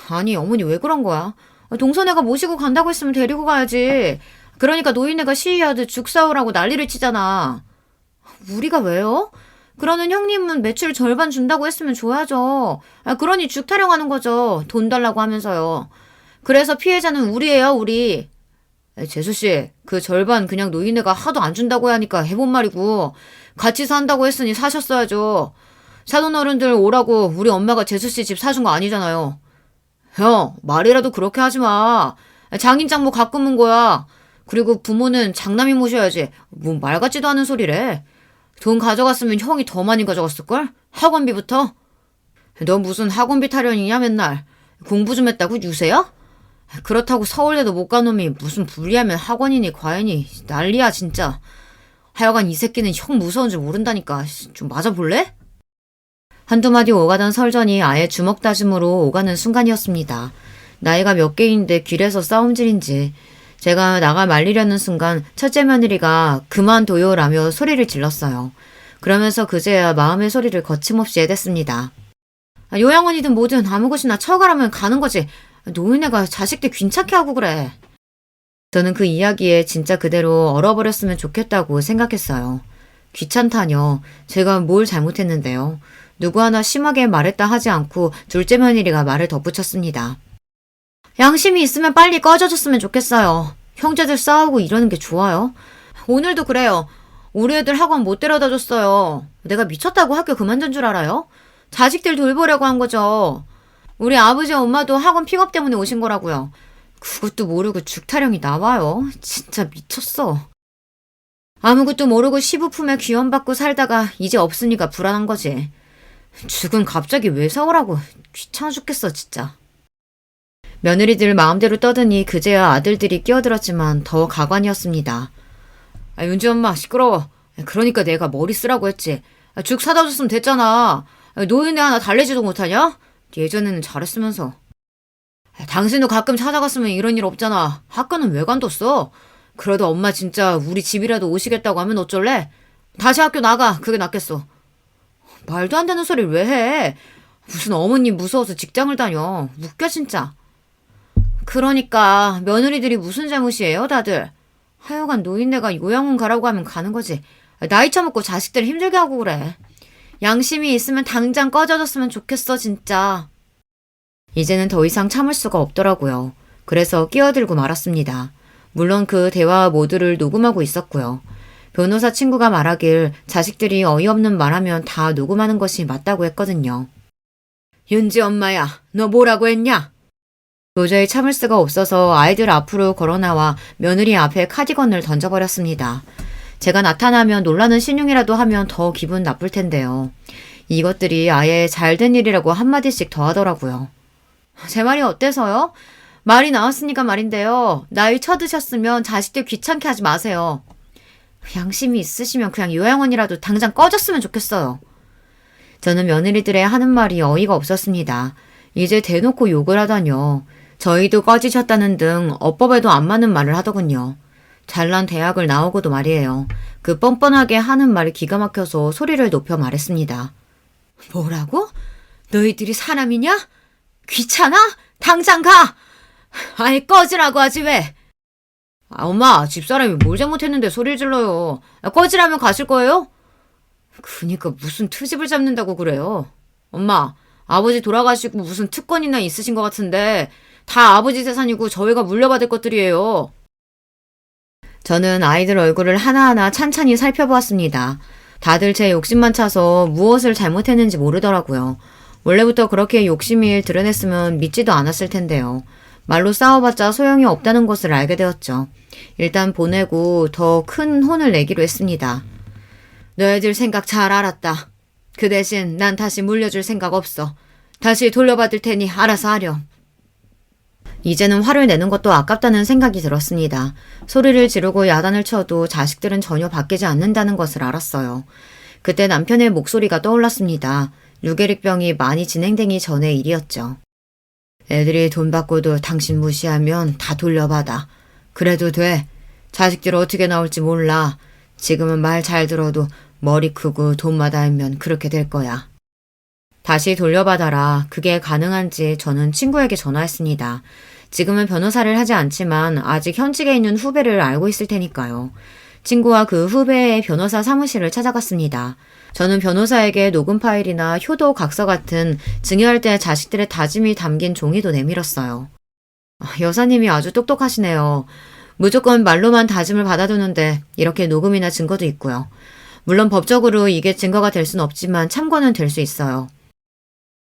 아니 어머니 왜 그런 거야? 동서네가 모시고 간다고 했으면 데리고 가야지. 그러니까 노인네가 시위하듯 죽 사오라고 난리를 치잖아. 우리가 왜요? 그러는 형님은 매출 절반 준다고 했으면 줘야죠. 그러니 죽 타령하는 거죠. 돈 달라고 하면서요. 그래서 피해자는 우리예요, 우리. 재수씨, 그 절반 그냥 노인네가 하도 안 준다고 하니까 해본 말이고, 같이 산다고 했으니 사셨어야죠. 사돈 어른들 오라고 우리 엄마가 재수씨 집 사준 거 아니잖아요. 형, 말이라도 그렇게 하지 마. 장인 장모 가끔 온 거야. 그리고 부모는 장남이 모셔야지. 뭐 말 같지도 않은 소리래. 돈 가져갔으면 형이 더 많이 가져갔을걸? 학원비부터? 너 무슨 학원비 타령이냐 맨날. 공부 좀 했다고 유세야? 그렇다고 서울대도 못 간 놈이 무슨 불리하면 학원이니 과외니 난리야 진짜. 하여간 이 새끼는 형 무서운 줄 모른다니까. 좀 맞아볼래? 한두 마디 오가던 설전이 아예 주먹 다짐으로 오가는 순간이었습니다. 나이가 몇 개인데 길에서 싸움질인지 제가 나가 말리려는 순간 첫째 며느리가 그만둬요라며 소리를 질렀어요. 그러면서 그제야 마음의 소리를 거침없이 해댔습니다. 요양원이든 뭐든 아무 곳이나 처가라면 가는 거지. 노인네가 자식들 귀찮게 하고 그래. 저는 그 이야기에 진짜 그대로 얼어버렸으면 좋겠다고 생각했어요. 귀찮다뇨. 제가 뭘 잘못했는데요. 누구 하나 심하게 말했다 하지 않고 둘째 며느리가 말을 덧붙였습니다. 양심이 있으면 빨리 꺼져줬으면 좋겠어요. 형제들 싸우고 이러는 게 좋아요? 오늘도 그래요. 우리 애들 학원 못 데려다 줬어요. 내가 미쳤다고 학교 그만둔 줄 알아요? 자식들 돌보려고 한 거죠. 우리 아버지 엄마도 학원 픽업 때문에 오신 거라고요. 그것도 모르고 죽타령이 나와요. 진짜 미쳤어. 아무것도 모르고 시부 품에 귀원받고 살다가 이제 없으니까 불안한 거지. 죽은 갑자기 왜 사오라고. 귀찮아 죽겠어 진짜. 며느리들 마음대로 떠드니 그제야 아들들이 끼어들었지만 더 가관이었습니다. 윤지 엄마 시끄러워. 그러니까 내가 머리 쓰라고 했지. 죽 사다 줬으면 됐잖아. 노인네 하나 달래지도 못하냐? 예전에는 잘했으면서. 당신도 가끔 찾아갔으면 이런 일 없잖아. 학교는 왜 관뒀어? 그래도 엄마 진짜 우리 집이라도 오시겠다고 하면 어쩔래? 다시 학교 나가. 그게 낫겠어. 말도 안 되는 소리를 왜 해? 무슨 어머님 무서워서 직장을 다녀. 웃겨 진짜. 그러니까 며느리들이 무슨 잘못이에요 다들. 하여간 노인네가 요양원 가라고 하면 가는 거지. 나이 처먹고 자식들 힘들게 하고 그래. 양심이 있으면 당장 꺼져줬으면 좋겠어 진짜. 이제는 더 이상 참을 수가 없더라고요. 그래서 끼어들고 말았습니다. 물론 그 대화 모두를 녹음하고 있었고요. 변호사 친구가 말하길 자식들이 어이없는 말하면 다 녹음하는 것이 맞다고 했거든요. 윤지 엄마야, 너 뭐라고 했냐? 도저히 참을 수가 없어서 아이들 앞으로 걸어나와 며느리 앞에 카디건을 던져버렸습니다. 제가 나타나면 놀라는 신용이라도 하면 더 기분 나쁠 텐데요. 이것들이 아예 잘된 일이라고 한마디씩 더 하더라고요. 제 말이 어때서요? 말이 나왔으니까 말인데요. 나이 쳐드셨으면 자식들 귀찮게 하지 마세요. 양심이 있으시면 그냥 요양원이라도 당장 꺼졌으면 좋겠어요. 저는 며느리들의 하는 말이 어이가 없었습니다. 이제 대놓고 욕을 하다뇨. 저희도 꺼지셨다는 등 어법에도 안 맞는 말을 하더군요. 잘난 대학을 나오고도 말이에요. 그 뻔뻔하게 하는 말이 기가 막혀서 소리를 높여 말했습니다. 뭐라고? 너희들이 사람이냐? 귀찮아? 당장 가! 아이 꺼지라고 하지 왜? 엄마 집사람이 뭘 잘못했는데 소리를 질러요. 꺼지라면 가실 거예요? 그니까 무슨 트집을 잡는다고 그래요. 엄마 아버지 돌아가시고 무슨 특권이나 있으신 것 같은데 다 아버지 재산이고 저희가 물려받을 것들이에요. 저는 아이들 얼굴을 하나하나 찬찬히 살펴보았습니다. 다들 제 욕심만 차서 무엇을 잘못했는지 모르더라고요. 원래부터 그렇게 욕심을 드러냈으면 믿지도 않았을 텐데요. 말로 싸워봤자 소용이 없다는 것을 알게 되었죠. 일단 보내고 더 큰 혼을 내기로 했습니다. 너희들 생각 잘 알았다. 그 대신 난 다시 물려줄 생각 없어. 다시 돌려받을 테니 알아서 하렴. 이제는 화를 내는 것도 아깝다는 생각이 들었습니다. 소리를 지르고 야단을 쳐도 자식들은 전혀 바뀌지 않는다는 것을 알았어요. 그때 남편의 목소리가 떠올랐습니다. 유계릭병이 많이 진행되기 전의 일이었죠. 애들이 돈 받고도 당신 무시하면 다 돌려받아. 그래도 돼. 자식들 어떻게 나올지 몰라. 지금은 말 잘 들어도 머리 크고 돈마다 알면 그렇게 될 거야. 다시 돌려받아라. 그게 가능한지 저는 친구에게 전화했습니다. 지금은 변호사를 하지 않지만 아직 현직에 있는 후배를 알고 있을 테니까요. 친구와 그 후배의 변호사 사무실을 찾아갔습니다. 저는 변호사에게 녹음 파일이나 효도 각서 같은 증여할 때 자식들의 다짐이 담긴 종이도 내밀었어요. 여사님이 아주 똑똑하시네요. 무조건 말로만 다짐을 받아두는데 이렇게 녹음이나 증거도 있고요. 물론 법적으로 이게 증거가 될 순 없지만 참고는 될 수 있어요.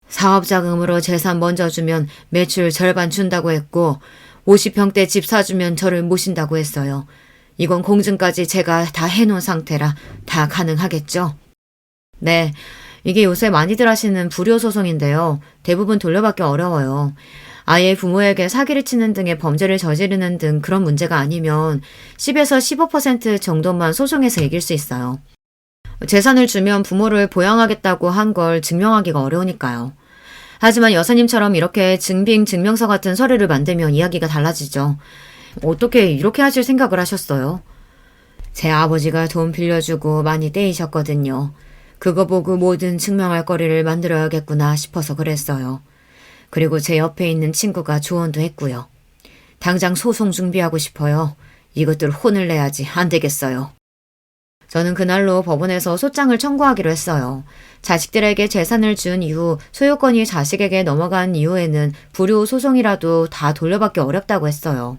사업자금으로 재산 먼저 주면 매출 절반 준다고 했고 50평대 집 사주면 저를 모신다고 했어요. 이건 공증까지 제가 다 해놓은 상태라 다 가능하겠죠? 네, 이게 요새 많이들 하시는 불효소송인데요. 대부분 돌려받기 어려워요. 아예 부모에게 사기를 치는 등의 범죄를 저지르는 등 그런 문제가 아니면 10에서 15% 정도만 소송에서 이길 수 있어요. 재산을 주면 부모를 보양하겠다고 한 걸 증명하기가 어려우니까요. 하지만 여사님처럼 이렇게 증빙증명서 같은 서류를 만들면 이야기가 달라지죠. 어떻게 이렇게 하실 생각을 하셨어요? 제 아버지가 돈 빌려주고 많이 떼이셨거든요. 그거 보고 뭐든 증명할 거리를 만들어야겠구나 싶어서 그랬어요. 그리고 제 옆에 있는 친구가 조언도 했고요. 당장 소송 준비하고 싶어요. 이것들 혼을 내야지 안 되겠어요. 저는 그날로 법원에서 소장을 청구하기로 했어요. 자식들에게 재산을 준 이후 소유권이 자식에게 넘어간 이후에는 불효 소송이라도 다 돌려받기 어렵다고 했어요.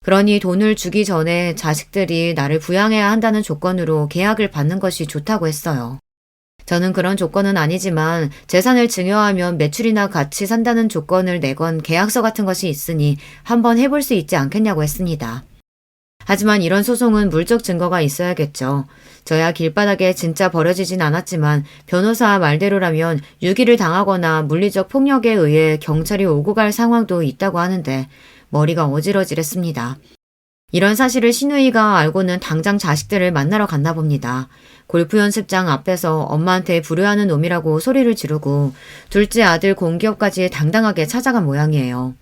그러니 돈을 주기 전에 자식들이 나를 부양해야 한다는 조건으로 계약을 받는 것이 좋다고 했어요. 저는 그런 조건은 아니지만 재산을 증여하면 매출이나 같이 산다는 조건을 내건 계약서 같은 것이 있으니 한번 해볼 수 있지 않겠냐고 했습니다. 하지만 이런 소송은 물적 증거가 있어야겠죠. 저야 길바닥에 진짜 버려지진 않았지만 변호사 말대로라면 유기를 당하거나 물리적 폭력에 의해 경찰이 오고 갈 상황도 있다고 하는데 머리가 어지러지랬습니다. 이런 사실을 시누이가 알고는 당장 자식들을 만나러 갔나 봅니다. 골프 연습장 앞에서 엄마한테 불효하는 놈이라고 소리를 지르고 둘째 아들 공기업까지 당당하게 찾아간 모양이에요.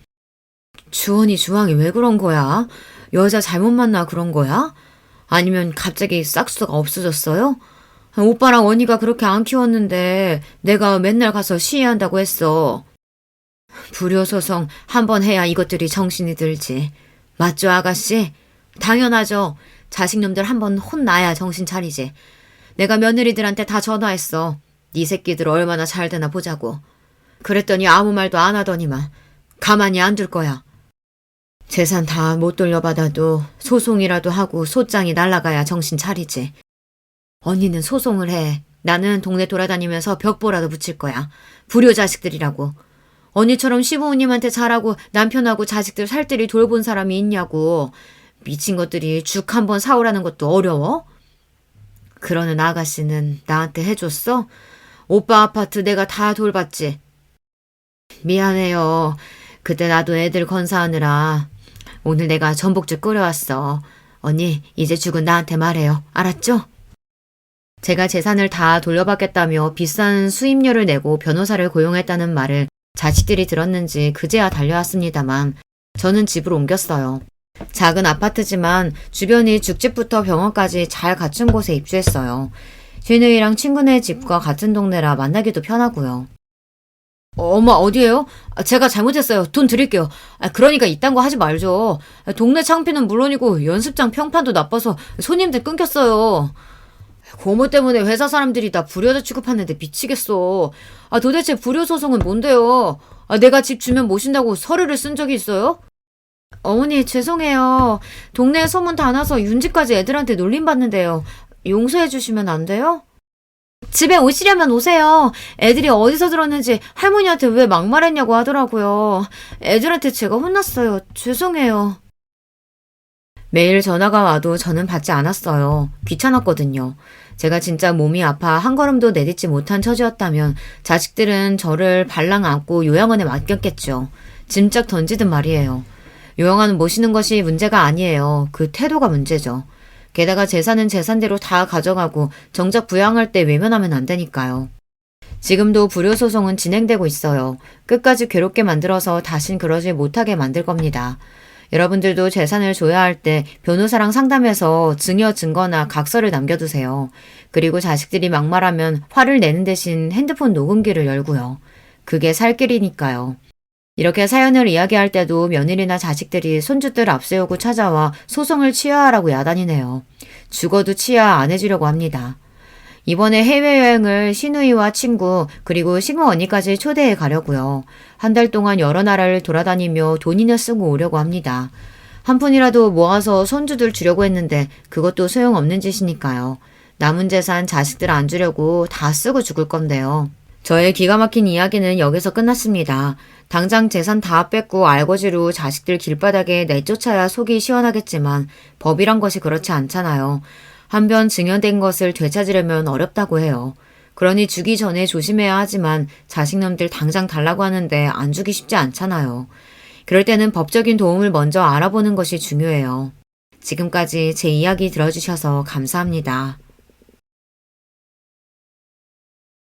주원이 주왕이 왜 그런 거야? 여자 잘못 만나 그런 거야? 아니면 갑자기 싹수가 없어졌어요? 오빠랑 언니가 그렇게 안 키웠는데 내가 맨날 가서 시위한다고 했어. 불효소송 한 번 해야 이것들이 정신이 들지. 맞죠, 아가씨? 당연하죠. 자식놈들 한 번 혼나야 정신 차리지. 내가 며느리들한테 다 전화했어. 네 새끼들 얼마나 잘 되나 보자고. 그랬더니 아무 말도 안 하더니만 가만히 안 둘 거야. 재산 다 못 돌려받아도 소송이라도 하고 소장이 날아가야 정신 차리지. 언니는 소송을 해. 나는 동네 돌아다니면서 벽보라도 붙일 거야. 불효 자식들이라고. 언니처럼 시부모님한테 잘하고 남편하고 자식들 살뜰히 돌본 사람이 있냐고. 미친 것들이 죽 한 번 사오라는 것도 어려워? 그러는 아가씨는 나한테 해줬어? 오빠 아파트 내가 다 돌봤지. 미안해요. 그때 나도 애들 건사하느라. 오늘 내가 전복죽 끓여왔어. 언니 이제 죽은 나한테 말해요. 알았죠? 제가 재산을 다 돌려받겠다며 비싼 수임료를 내고 변호사를 고용했다는 말을 자식들이 들었는지 그제야 달려왔습니다만 저는 집을 옮겼어요. 작은 아파트지만 주변이 죽집부터 병원까지 잘 갖춘 곳에 입주했어요. 시누이랑 친구네 집과 같은 동네라 만나기도 편하고요. 엄마 어디에요? 제가 잘못했어요. 돈 드릴게요. 그러니까 이딴 거 하지 말죠. 동네 창피는 물론이고 연습장 평판도 나빠서 손님들 끊겼어요. 고모 때문에 회사 사람들이 나 불효자 취급하는데 미치겠어. 도대체 불효소송은 뭔데요? 내가 집 주면 모신다고 서류를 쓴 적이 있어요? 어머니 죄송해요. 동네에 소문 다 나서 윤지까지 애들한테 놀림받는데요. 용서해 주시면 안 돼요? 집에 오시려면 오세요. 애들이 어디서 들었는지 할머니한테 왜 막말했냐고 하더라고요. 애들한테 제가 혼났어요. 죄송해요. 매일 전화가 와도 저는 받지 않았어요. 귀찮았거든요. 제가 진짜 몸이 아파 한 걸음도 내딛지 못한 처지였다면 자식들은 저를 발랑 안고 요양원에 맡겼겠죠. 짐짝 던지든 말이에요. 요양원은 모시는 것이 문제가 아니에요. 그 태도가 문제죠. 게다가 재산은 재산대로 다 가져가고 정작 부양할 때 외면하면 안 되니까요. 지금도 불효소송은 진행되고 있어요. 끝까지 괴롭게 만들어서 다신 그러지 못하게 만들 겁니다. 여러분들도 재산을 줘야 할 때 변호사랑 상담해서 증여 증거나 각서를 남겨두세요. 그리고 자식들이 막말하면 화를 내는 대신 핸드폰 녹음기를 열고요. 그게 살 길이니까요. 이렇게 사연을 이야기할 때도 며느리나 자식들이 손주들 앞세우고 찾아와 소송을 취하하라고 야단이네요. 죽어도 취하 안 해주려고 합니다. 이번에 해외여행을 시누이와 친구 그리고 시모 언니까지 초대해 가려고요. 한 달 동안 여러 나라를 돌아다니며 돈이나 쓰고 오려고 합니다. 한 푼이라도 모아서 손주들 주려고 했는데 그것도 소용없는 짓이니까요. 남은 재산 자식들 안 주려고 다 쓰고 죽을 건데요. 저의 기가 막힌 이야기는 여기서 끝났습니다. 당장 재산 다 뺏고 알거지로 자식들 길바닥에 내쫓아야 속이 시원하겠지만 법이란 것이 그렇지 않잖아요. 한번 증여된 것을 되찾으려면 어렵다고 해요. 그러니 주기 전에 조심해야 하지만 자식놈들 당장 달라고 하는데 안 주기 쉽지 않잖아요. 그럴 때는 법적인 도움을 먼저 알아보는 것이 중요해요. 지금까지 제 이야기 들어주셔서 감사합니다.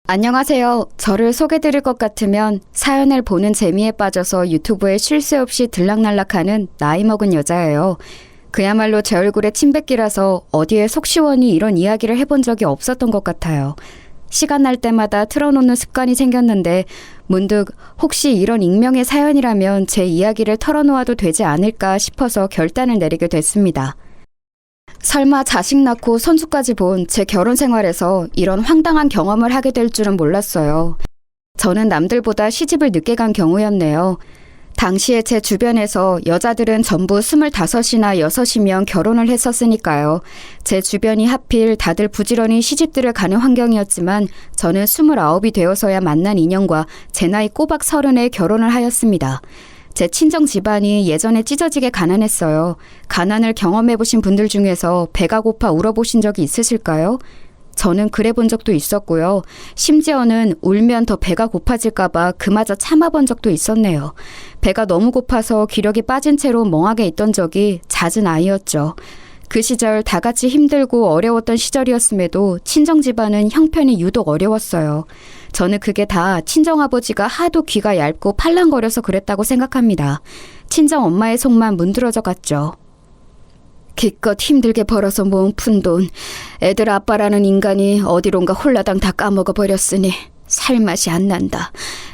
안녕하세요. 저를 소개드릴 것 같으면 사연을 보는 재미에 빠져서 유튜브에 쉴 새 없이 들락날락하는 나이 먹은 여자예요. 그야말로 제 얼굴에 침뱉기라서 어디에 속 시원히 이런 이야기를 해본 적이 없었던 것 같아요. 시간 날 때마다 틀어놓는 습관이 생겼는데 문득 혹시 이런 익명의 사연이라면 제 이야기를 털어놓아도 되지 않을까 싶어서 결단을 내리게 됐습니다. 설마 자식 낳고 손주까지 본 제 결혼 생활에서 이런 황당한 경험을 하게 될 줄은 몰랐어요. 저는 남들보다 시집을 늦게 간 경우였네요. 당시에 제 주변에서 여자들은 전부 25이나 6이면 결혼을 했었으니까요. 제 주변이 하필 다들 부지런히 시집들을 가는 환경이었지만 저는 29이 되어서야 만난 인연과 제 나이 꼬박 30에 결혼을 하였습니다. 제 친정 집안이 예전에 찢어지게 가난했어요. 가난을 경험해보신 분들 중에서 배가 고파 울어보신 적이 있으실까요? 저는 그래 본 적도 있었고요. 심지어는 울면 더 배가 고파질까봐 그마저 참아본 적도 있었네요. 배가 너무 고파서 기력이 빠진 채로 멍하게 있던 적이 잦은 아이였죠. 그 시절 다 같이 힘들고 어려웠던 시절이었음에도 친정 집안은 형편이 유독 어려웠어요. 저는 그게 다 친정아버지가 하도 귀가 얇고 팔랑거려서 그랬다고 생각합니다. 친정엄마의 속만 문드러져 갔죠. 기껏 힘들게 벌어서 모은 푼돈, 애들 아빠라는 인간이 어디론가 홀라당 다 까먹어 버렸으니 살맛이 안 난다.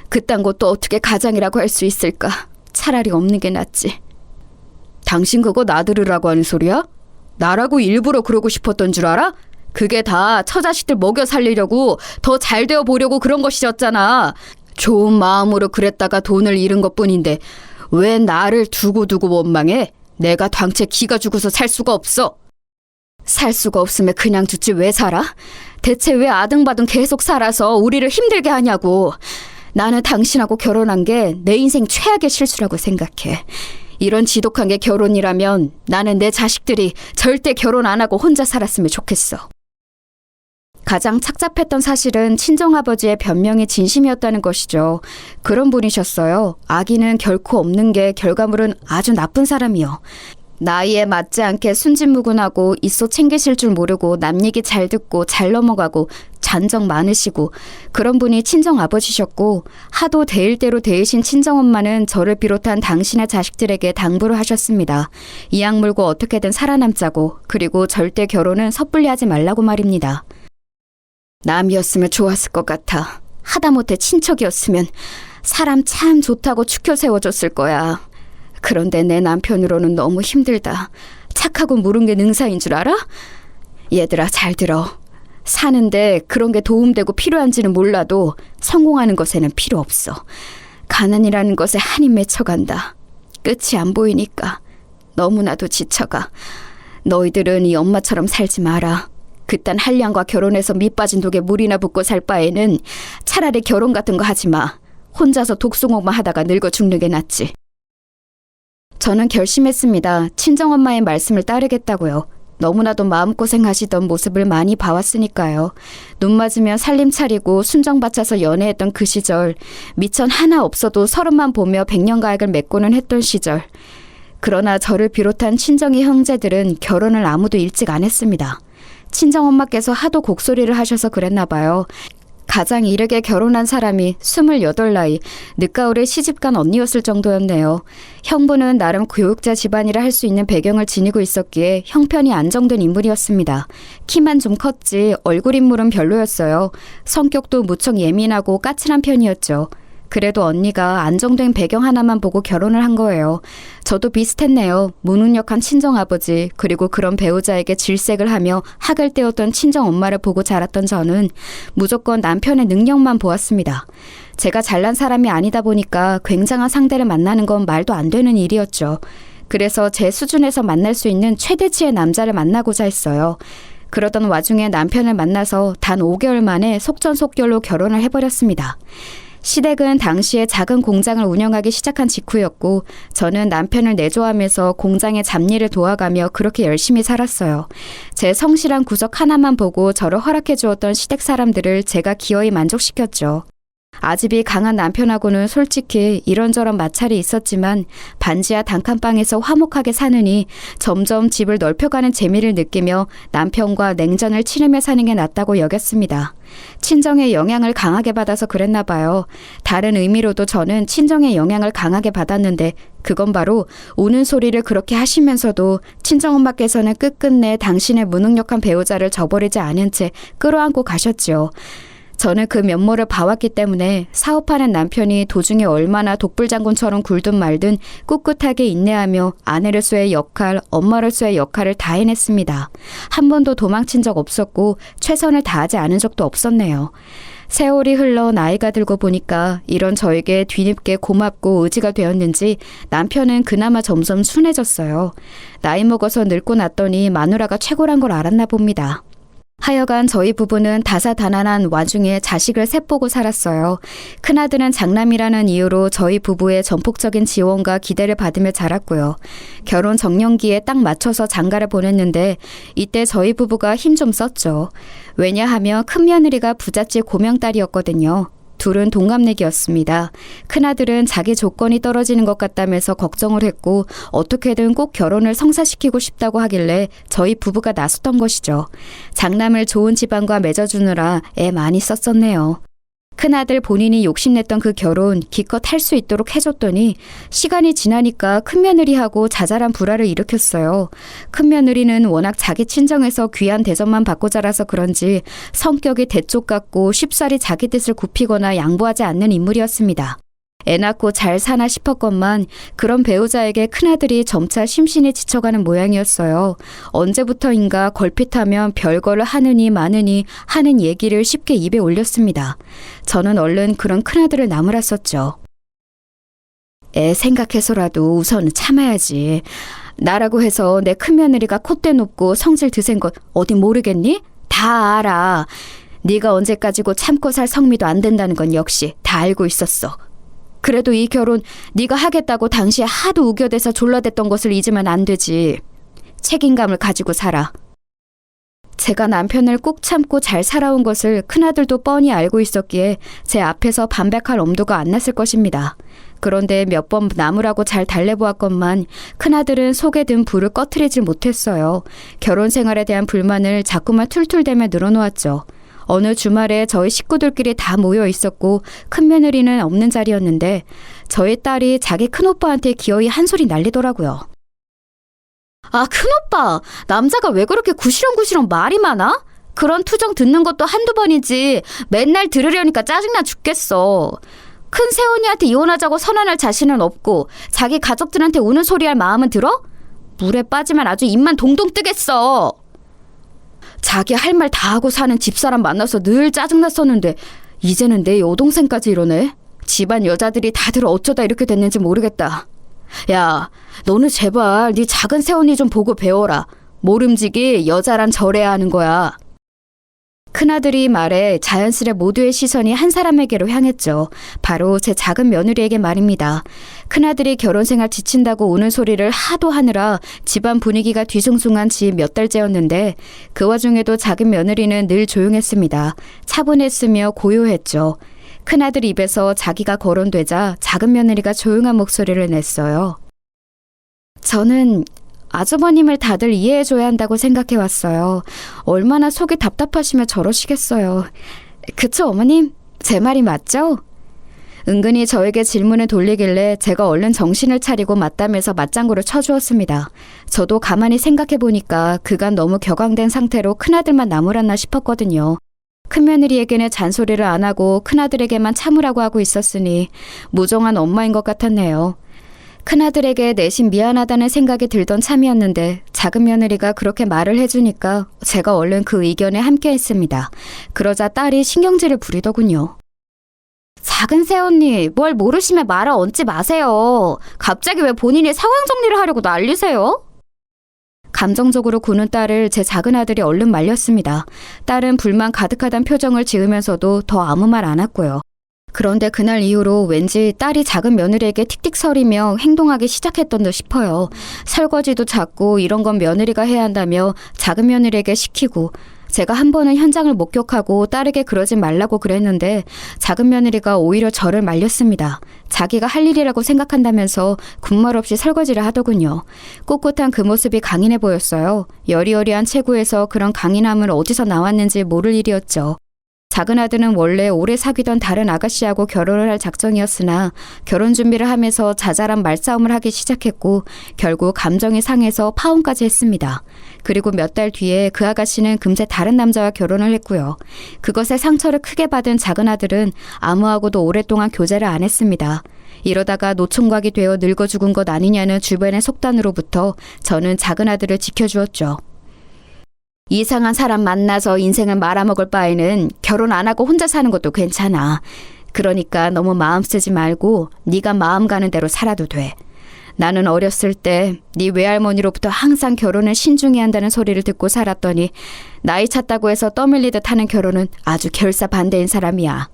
그딴 것도 어떻게 가장이라고 할 수 있을까? 차라리 없는 게 낫지. 당신 그거 나들으라고 하는 소리야? 나라고 일부러 그러고 싶었던 줄 알아? 그게 다 처자식들 먹여 살리려고 더 잘 되어 보려고 그런 것이었잖아. 좋은 마음으로 그랬다가 돈을 잃은 것뿐인데 왜 나를 두고두고 원망해? 내가 당최 기가 죽어서 살 수가 없어. 살 수가 없으면 그냥 죽지 왜 살아? 대체 왜 아등바등 계속 살아서 우리를 힘들게 하냐고. 나는 당신하고 결혼한 게 내 인생 최악의 실수라고 생각해. 이런 지독한 게 결혼이라면 나는 내 자식들이 절대 결혼 안 하고 혼자 살았으면 좋겠어. 가장 착잡했던 사실은 친정아버지의 변명이 진심이었다는 것이죠. 그런 분이셨어요. 아기는 결코 없는 게 결과물은 아주 나쁜 사람이요. 나이에 맞지 않게 순진무구하고 있어 챙기실 줄 모르고 남 얘기 잘 듣고 잘 넘어가고 잔정 많으시고 그런 분이 친정아버지셨고 하도 대일 대로 대이신 친정엄마는 저를 비롯한 당신의 자식들에게 당부를 하셨습니다. 이악 물고 어떻게든 살아남자고 그리고 절대 결혼은 섣불리 하지 말라고 말입니다. 남이었으면 좋았을 것 같아. 하다못해 친척이었으면 사람 참 좋다고 추켜 세워줬을 거야. 그런데 내 남편으로는 너무 힘들다. 착하고 무른 게 능사인 줄 알아? 얘들아 잘 들어. 사는데 그런 게 도움되고 필요한지는 몰라도 성공하는 것에는 필요 없어. 가난이라는 것에 한이 맺혀간다. 끝이 안 보이니까 너무나도 지쳐가. 너희들은 이 엄마처럼 살지 마라. 그딴 한량과 결혼해서 밑빠진 독에 물이나 붓고 살 바에는 차라리 결혼 같은 거 하지 마. 혼자서 독수공만 하다가 늙어 죽는 게 낫지. 저는 결심했습니다. 친정엄마의 말씀을 따르겠다고요. 너무나도 마음고생하시던 모습을 많이 봐왔으니까요. 눈 맞으면 살림 차리고 순정 바쳐서 연애했던 그 시절, 미천 하나 없어도 30만 보며 백년가액을 맺고는 했던 시절. 그러나 저를 비롯한 친정의 형제들은 결혼을 아무도 일찍 안 했습니다. 친정엄마께서 하도 곡소리를 하셔서 그랬나 봐요. 가장 이르게 결혼한 사람이 28 나이, 늦가을에 시집간 언니였을 정도였네요. 형부는 나름 교육자 집안이라 할 수 있는 배경을 지니고 있었기에 형편이 안정된 인물이었습니다. 키만 좀 컸지 얼굴 인물은 별로였어요. 성격도 무척 예민하고 까칠한 편이었죠. 그래도 언니가 안정된 배경 하나만 보고 결혼을 한 거예요. 저도 비슷했네요. 무능력한 친정아버지, 그리고 그런 배우자에게 질색을 하며 학을 떼었던 친정엄마를 보고 자랐던 저는 무조건 남편의 능력만 보았습니다. 제가 잘난 사람이 아니다 보니까 굉장한 상대를 만나는 건 말도 안 되는 일이었죠. 그래서 제 수준에서 만날 수 있는 최대치의 남자를 만나고자 했어요. 그러던 와중에 남편을 만나서 단 5개월 만에 속전속결로 결혼을 해버렸습니다. 시댁은 당시에 작은 공장을 운영하기 시작한 직후였고 저는 남편을 내조하면서 공장의 잡일을 도와가며 그렇게 열심히 살았어요. 제 성실한 구석 하나만 보고 저를 허락해 주었던 시댁 사람들을 제가 기어이 만족시켰죠. 아집이 강한 남편하고는 솔직히 이런저런 마찰이 있었지만 반지하 단칸방에서 화목하게 사느니 점점 집을 넓혀가는 재미를 느끼며 남편과 냉전을 치르며 사는 게 낫다고 여겼습니다. 친정의 영향을 강하게 받아서 그랬나 봐요. 다른 의미로도 저는 친정의 영향을 강하게 받았는데 그건 바로 우는 소리를 그렇게 하시면서도 친정엄마께서는 끝끝내 당신의 무능력한 배우자를 저버리지 않은 채 끌어안고 가셨지요. 저는 그 면모를 봐왔기 때문에 사업하는 남편이 도중에 얼마나 독불장군처럼 굴든 말든 꿋꿋하게 인내하며 아내로서의 역할, 엄마로서의 역할을 다 해냈습니다. 한 번도 도망친 적 없었고 최선을 다하지 않은 적도 없었네요. 세월이 흘러 나이가 들고 보니까 이런 저에게 뒤늦게 고맙고 의지가 되었는지 남편은 그나마 점점 순해졌어요. 나이 먹어서 늙고 났더니 마누라가 최고란 걸 알았나 봅니다. 하여간 저희 부부는 다사다난한 와중에 자식을 셋 보고 살았어요. 큰아들은 장남이라는 이유로 저희 부부의 전폭적인 지원과 기대를 받으며 자랐고요. 결혼 정년기에 딱 맞춰서 장가를 보냈는데 이때 저희 부부가 힘 좀 썼죠. 왜냐하면 큰며느리가 부잣집 고명딸이었거든요. 둘은 동갑내기였습니다. 큰아들은 자기 조건이 떨어지는 것 같다면서 걱정을 했고 어떻게든 꼭 결혼을 성사시키고 싶다고 하길래 저희 부부가 나섰던 것이죠. 장남을 좋은 집안과 맺어주느라 애 많이 썼었네요. 큰아들 본인이 욕심냈던 그 결혼 기껏 할 수 있도록 해줬더니 시간이 지나니까 큰며느리하고 자잘한 불화를 일으켰어요. 큰며느리는 워낙 자기 친정에서 귀한 대접만 받고 자라서 그런지 성격이 대쪽 같고 쉽사리 자기 뜻을 굽히거나 양보하지 않는 인물이었습니다. 애 낳고 잘 사나 싶었건만 그런 배우자에게 큰아들이 점차 심신이 지쳐가는 모양이었어요. 언제부터인가 걸핏하면 별거를 하느니 마느니 하는 얘기를 쉽게 입에 올렸습니다. 저는 얼른 그런 큰아들을 나무랐었죠. 애 생각해서라도 우선은 참아야지. 나라고 해서 내 큰며느리가 콧대 높고 성질 드센 것 어디 모르겠니? 다 알아. 네가 언제까지고 참고 살 성미도 안 된다는 건 역시 다 알고 있었어. 그래도 이 결혼 네가 하겠다고 당시에 하도 우겨대서 졸라댔던 것을 잊으면 안 되지. 책임감을 가지고 살아. 제가 남편을 꾹 참고 잘 살아온 것을 큰아들도 뻔히 알고 있었기에 제 앞에서 반백할 엄두가 안 났을 것입니다. 그런데 몇 번 나무라고 잘 달래보았건만 큰아들은 속에 든 불을 꺼트리질 못했어요. 결혼 생활에 대한 불만을 자꾸만 툴툴대며 늘어놓았죠. 어느 주말에 저희 식구들끼리 다 모여 있었고 큰며느리는 없는 자리였는데 저희 딸이 자기 큰오빠한테 기어이 한 소리 날리더라고요. 아, 큰오빠! 남자가 왜 그렇게 구시렁구시렁 말이 많아? 그런 투정 듣는 것도 한두 번이지 맨날 들으려니까 짜증나 죽겠어. 큰 새언니한테 이혼하자고 선언할 자신은 없고 자기 가족들한테 우는 소리 할 마음은 들어? 물에 빠지면 아주 입만 동동 뜨겠어. 자기 할 말 다 하고 사는 집사람 만나서 늘 짜증났었는데 이제는 내 여동생까지 이러네. 집안 여자들이 다들 어쩌다 이렇게 됐는지 모르겠다. 야, 너는 제발 네 작은 새언니 좀 보고 배워라. 모름지기 여자란 저래야 하는 거야. 큰아들이 말해 자연스레 모두의 시선이 한 사람에게로 향했죠. 바로 제 작은 며느리에게 말입니다. 큰아들이 결혼생활 지친다고 우는 소리를 하도 하느라 집안 분위기가 뒤숭숭한 지 몇 달째였는데 그 와중에도 작은 며느리는 늘 조용했습니다. 차분했으며 고요했죠. 큰아들 입에서 자기가 거론되자 작은 며느리가 조용한 목소리를 냈어요. 저는 아주버님을 다들 이해해줘야 한다고 생각해왔어요. 얼마나 속이 답답하시면 저러시겠어요. 그쵸, 어머님? 제 말이 맞죠? 은근히 저에게 질문을 돌리길래 제가 얼른 정신을 차리고 맞다면서 맞장구를 쳐주었습니다. 저도 가만히 생각해보니까 그간 너무 격앙된 상태로 큰아들만 나무랐나 싶었거든요. 큰며느리에게는 잔소리를 안 하고 큰아들에게만 참으라고 하고 있었으니 무정한 엄마인 것 같았네요. 큰아들에게 내심 미안하다는 생각이 들던 참이었는데 작은 며느리가 그렇게 말을 해주니까 제가 얼른 그 의견에 함께했습니다. 그러자 딸이 신경질을 부리더군요. 작은 새언니, 뭘 모르시면 말을 얹지 마세요. 갑자기 왜 본인이 상황 정리를 하려고 난리세요? 감정적으로 구는 딸을 제 작은 아들이 얼른 말렸습니다. 딸은 불만 가득하단 표정을 지으면서도 더 아무 말 안 했고요. 그런데 그날 이후로 왠지 딸이 작은 며느리에게 틱틱거리며 행동하기 시작했던 듯 싶어요. 설거지도 자꾸 이런 건 며느리가 해야 한다며 작은 며느리에게 시키고, 제가 한 번은 현장을 목격하고 딸에게 그러지 말라고 그랬는데 작은 며느리가 오히려 저를 말렸습니다. 자기가 할 일이라고 생각한다면서 군말 없이 설거지를 하더군요. 꿋꿋한 그 모습이 강인해 보였어요. 여리여리한 체구에서 그런 강인함을 어디서 나왔는지 모를 일이었죠. 작은 아들은 원래 오래 사귀던 다른 아가씨하고 결혼을 할 작정이었으나 결혼 준비를 하면서 자잘한 말싸움을 하기 시작했고 결국 감정이 상해서 파혼까지 했습니다. 그리고 몇 달 뒤에 그 아가씨는 금세 다른 남자와 결혼을 했고요. 그것에 상처를 크게 받은 작은 아들은 아무하고도 오랫동안 교제를 안 했습니다. 이러다가 노총각이 되어 늙어 죽은 것 아니냐는 주변의 속단으로부터 저는 작은 아들을 지켜주었죠. 이상한 사람 만나서 인생을 말아먹을 바에는 결혼 안 하고 혼자 사는 것도 괜찮아. 그러니까 너무 마음 쓰지 말고 네가 마음 가는 대로 살아도 돼. 나는 어렸을 때 네 외할머니로부터 항상 결혼을 신중히 한다는 소리를 듣고 살았더니 나이 찼다고 해서 떠밀리듯 하는 결혼은 아주 결사 반대인 사람이야.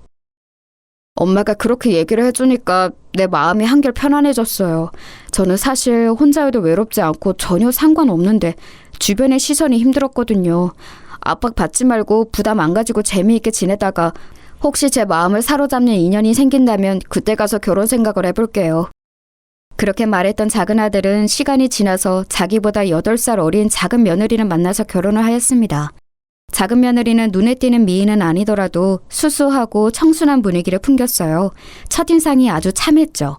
엄마가 그렇게 얘기를 해주니까 내 마음이 한결 편안해졌어요. 저는 사실 혼자여도 외롭지 않고 전혀 상관없는데 주변의 시선이 힘들었거든요. 압박받지 말고 부담 안 가지고 재미있게 지내다가 혹시 제 마음을 사로잡는 인연이 생긴다면 그때 가서 결혼 생각을 해볼게요. 그렇게 말했던 작은 아들은 시간이 지나서 자기보다 8살 어린 작은 며느리를 만나서 결혼을 하였습니다. 작은 며느리는 눈에 띄는 미인은 아니더라도 수수하고 청순한 분위기를 풍겼어요. 첫인상이 아주 참했죠.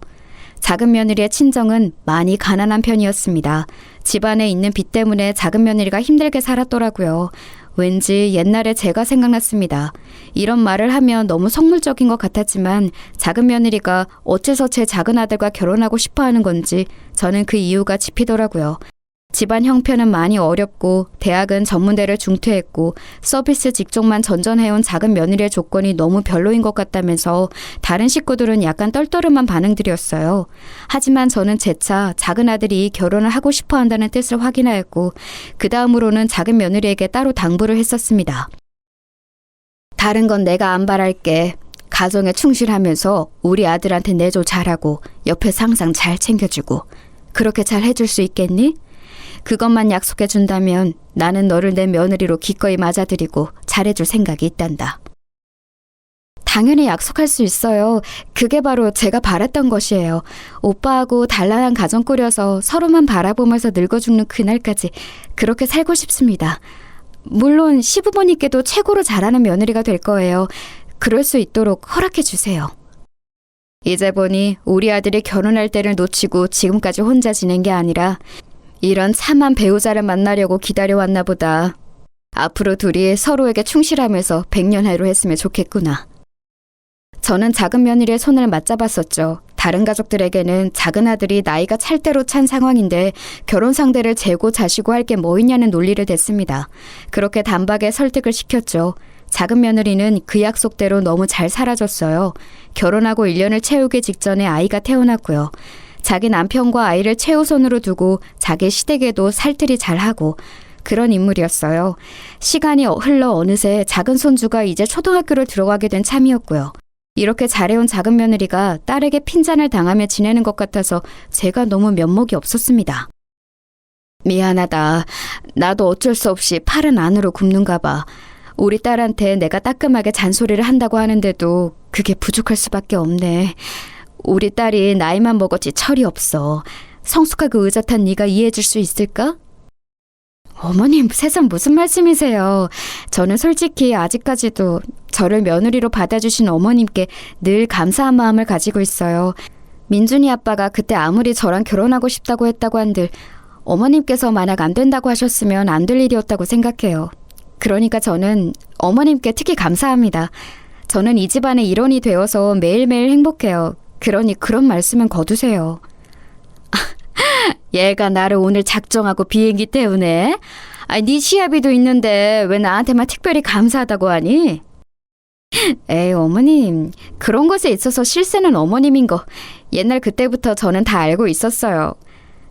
작은 며느리의 친정은 많이 가난한 편이었습니다. 집안에 있는 빚 때문에 작은 며느리가 힘들게 살았더라고요. 왠지 옛날에 제가 생각났습니다. 이런 말을 하면 너무 속물적인 것 같았지만 작은 며느리가 어째서 제 작은 아들과 결혼하고 싶어 하는 건지 저는 그 이유가 짚이더라고요. 집안 형편은 많이 어렵고 대학은 전문대를 중퇴했고 서비스 직종만 전전해온 작은 며느리의 조건이 너무 별로인 것 같다면서 다른 식구들은 약간 떨떠름한 반응들이었어요. 하지만 저는 재차 작은 아들이 결혼을 하고 싶어 한다는 뜻을 확인하였고 그 다음으로는 작은 며느리에게 따로 당부를 했었습니다. 다른 건 내가 안 바랄게. 가정에 충실하면서 우리 아들한테 내조 잘하고 옆에서 항상 잘 챙겨주고 그렇게 잘 해줄 수 있겠니? 그것만 약속해준다면 나는 너를 내 며느리로 기꺼이 맞아들이고 잘해줄 생각이 있단다. 당연히 약속할 수 있어요. 그게 바로 제가 바랐던 것이에요. 오빠하고 단란한 가정 꾸려서 서로만 바라보면서 늙어 죽는 그날까지 그렇게 살고 싶습니다. 물론 시부모님께도 최고로 잘하는 며느리가 될 거예요. 그럴 수 있도록 허락해 주세요. 이제 보니 우리 아들이 결혼할 때를 놓치고 지금까지 혼자 지낸 게 아니라 이런 참한 배우자를 만나려고 기다려왔나 보다. 앞으로 둘이 서로에게 충실하면서 백년해로 했으면 좋겠구나. 저는 작은 며느리의 손을 맞잡았었죠. 다른 가족들에게는 작은 아들이 나이가 찰 대로 찬 상황인데 결혼 상대를 재고 자시고 할 게 뭐 있냐는 논리를 댔습니다. 그렇게 단박에 설득을 시켰죠. 작은 며느리는 그 약속대로 너무 잘 살아줬어요. 결혼하고 1년을 채우기 직전에 아이가 태어났고요. 자기 남편과 아이를 최우선으로 두고 자기 시댁에도 살뜰히 잘하고 그런 인물이었어요. 시간이 흘러 어느새 작은 손주가 이제 초등학교를 들어가게 된 참이었고요. 이렇게 잘해온 작은 며느리가 딸에게 핀잔을 당하며 지내는 것 같아서 제가 너무 면목이 없었습니다. 미안하다. 나도 어쩔 수 없이 팔은 안으로 굽는가 봐. 우리 딸한테 내가 따끔하게 잔소리를 한다고 하는데도 그게 부족할 수밖에 없네. 우리 딸이 나이만 먹었지 철이 없어. 성숙하고 의젓한 네가 이해해줄 수 있을까? 어머님, 세상 무슨 말씀이세요. 저는 솔직히 아직까지도 저를 며느리로 받아주신 어머님께 늘 감사한 마음을 가지고 있어요. 민준이 아빠가 그때 아무리 저랑 결혼하고 싶다고 했다고 한들 어머님께서 만약 안 된다고 하셨으면 안 될 일이었다고 생각해요. 그러니까 저는 어머님께 특히 감사합니다. 저는 이 집안의 일원이 되어서 매일매일 행복해요. 그러니 그런 말씀은 거두세요. 얘가 나를 오늘 작정하고 비행기 때우네. 네 시합이도 있는데 왜 나한테만 특별히 감사하다고 하니? 에이, 어머님. 그런 것에 있어서 실세는 어머님인 거 옛날 그때부터 저는 다 알고 있었어요.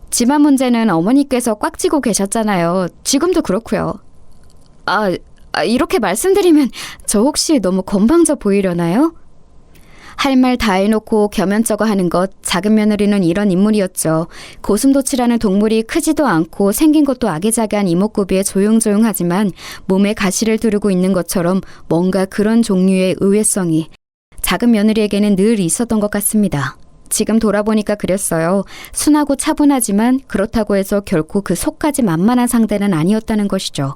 집안 문제는 어머니께서 꽉 쥐고 계셨잖아요. 지금도 그렇고요. 이렇게 말씀드리면 저 혹시 너무 건방져 보이려나요? 할 말 다 해놓고 겸연쩍어 하는 것, 작은 며느리는 이런 인물이었죠. 고슴도치라는 동물이 크지도 않고 생긴 것도 아기자기한 이목구비에 조용조용하지만 몸에 가시를 두르고 있는 것처럼 뭔가 그런 종류의 의외성이 작은 며느리에게는 늘 있었던 것 같습니다. 지금 돌아보니까 그랬어요. 순하고 차분하지만 그렇다고 해서 결코 그 속까지 만만한 상대는 아니었다는 것이죠.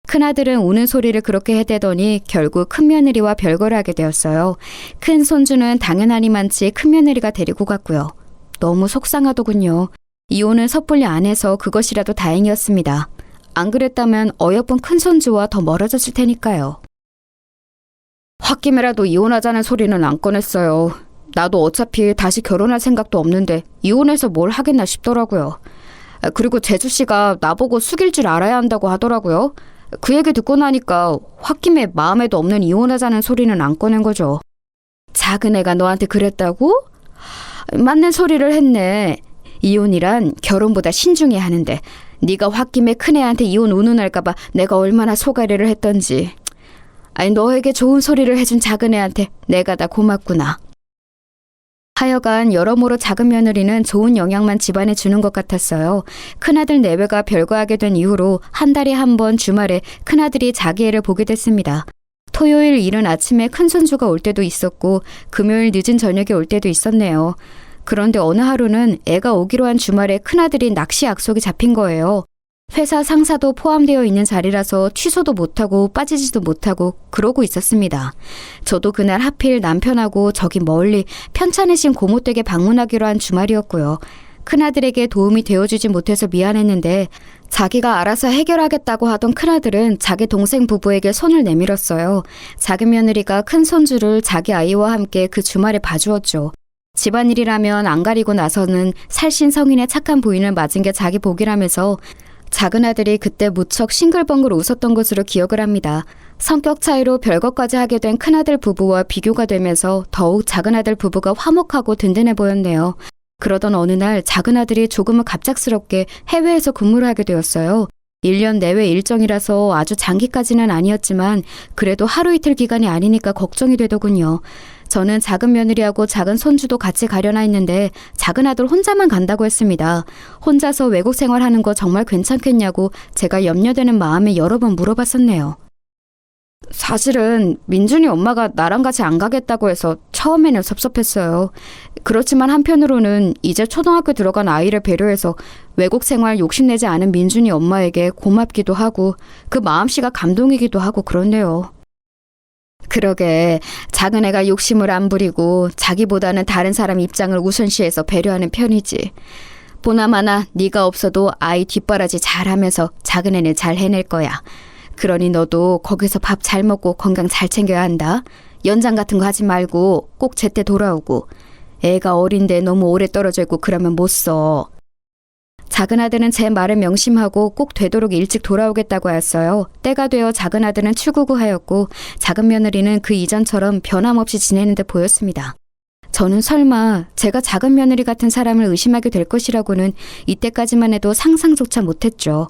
큰아들은 우는 소리를 그렇게 해대더니 결국 큰며느리와 별거를 하게 되었어요. 큰 손주는 당연하니만치 큰며느리가 데리고 갔고요. 너무 속상하더군요. 이혼은 섣불리 안 해서 그것이라도 다행이었습니다. 안 그랬다면 어여쁜 큰손주와 더 멀어졌을 테니까요. 홧김에라도 이혼하자는 소리는 안 꺼냈어요. 나도 어차피 다시 결혼할 생각도 없는데 이혼해서 뭘 하겠나 싶더라고요. 그리고 재주씨가 나보고 숙일 줄 알아야 한다고 하더라고요. 그 얘기 듣고 나니까 홧김에 마음에도 없는 이혼하자는 소리는 안 꺼낸 거죠. 작은 애가 너한테 그랬다고? 맞는 소리를 했네. 이혼이란 결혼보다 신중히 하는데 네가 홧김에 큰애한테 이혼 운운할까봐 내가 얼마나 소가리를 했던지. 너에게 좋은 소리를 해준 작은 애한테 내가 다 고맙구나. 하여간 여러모로 작은 며느리는 좋은 영향만 집안에 주는 것 같았어요. 큰아들 내외가 별거하게 된 이후로 한 달에 한 번 주말에 큰아들이 자기 애를 보게 됐습니다. 토요일 이른 아침에 큰손주가 올 때도 있었고 금요일 늦은 저녁에 올 때도 있었네요. 그런데 어느 하루는 애가 오기로 한 주말에 큰아들이 낚시 약속이 잡힌 거예요. 회사 상사도 포함되어 있는 자리라서 취소도 못하고 빠지지도 못하고 그러고 있었습니다. 저도 그날 하필 남편하고 저기 멀리 편찮으신 고모댁에 방문하기로 한 주말이었고요. 큰아들에게 도움이 되어주지 못해서 미안했는데 자기가 알아서 해결하겠다고 하던 큰아들은 자기 동생 부부에게 손을 내밀었어요. 작은 며느리가 큰 손주를 자기 아이와 함께 그 주말에 봐주었죠. 집안일이라면 안 가리고 나서는 살신 성인의 착한 부인을 맞은 게 자기 복이라면서 작은 아들이 그때 무척 싱글벙글 웃었던 것으로 기억을 합니다. 성격 차이로 별것까지 하게 된 큰아들 부부와 비교가 되면서 더욱 작은 아들 부부가 화목하고 든든해 보였네요. 그러던 어느 날 작은 아들이 조금은 갑작스럽게 해외에서 근무를 하게 되었어요. 1년 내외 일정이라서 아주 장기까지는 아니었지만 그래도 하루 이틀 기간이 아니니까 걱정이 되더군요. 저는 작은 며느리하고 작은 손주도 같이 가려나 했는데 작은 아들 혼자만 간다고 했습니다. 혼자서 외국 생활하는 거 정말 괜찮겠냐고 제가 염려되는 마음에 여러 번 물어봤었네요. 사실은 민준이 엄마가 나랑 같이 안 가겠다고 해서 처음에는 섭섭했어요. 그렇지만 한편으로는 이제 초등학교 들어간 아이를 배려해서 외국 생활 욕심내지 않은 민준이 엄마에게 고맙기도 하고 그 마음씨가 감동이기도 하고 그렇네요. 그러게 작은 애가 욕심을 안 부리고 자기보다는 다른 사람 입장을 우선시해서 배려하는 편이지. 보나마나 네가 없어도 아이 뒷바라지 잘하면서 작은 애는 잘 해낼 거야. 그러니 너도 거기서 밥 잘 먹고 건강 잘 챙겨야 한다. 연장 같은 거 하지 말고 꼭 제때 돌아오고. 애가 어린데 너무 오래 떨어져 있고 그러면 못 써. 작은 아들은 제 말을 명심하고 꼭 되도록 일찍 돌아오겠다고 하였어요. 때가 되어 작은 아들은 출국하였고 작은 며느리는 그 이전처럼 변함없이 지내는 듯 보였습니다. 저는 설마 제가 작은 며느리 같은 사람을 의심하게 될 것이라고는 이때까지만 해도 상상조차 못했죠.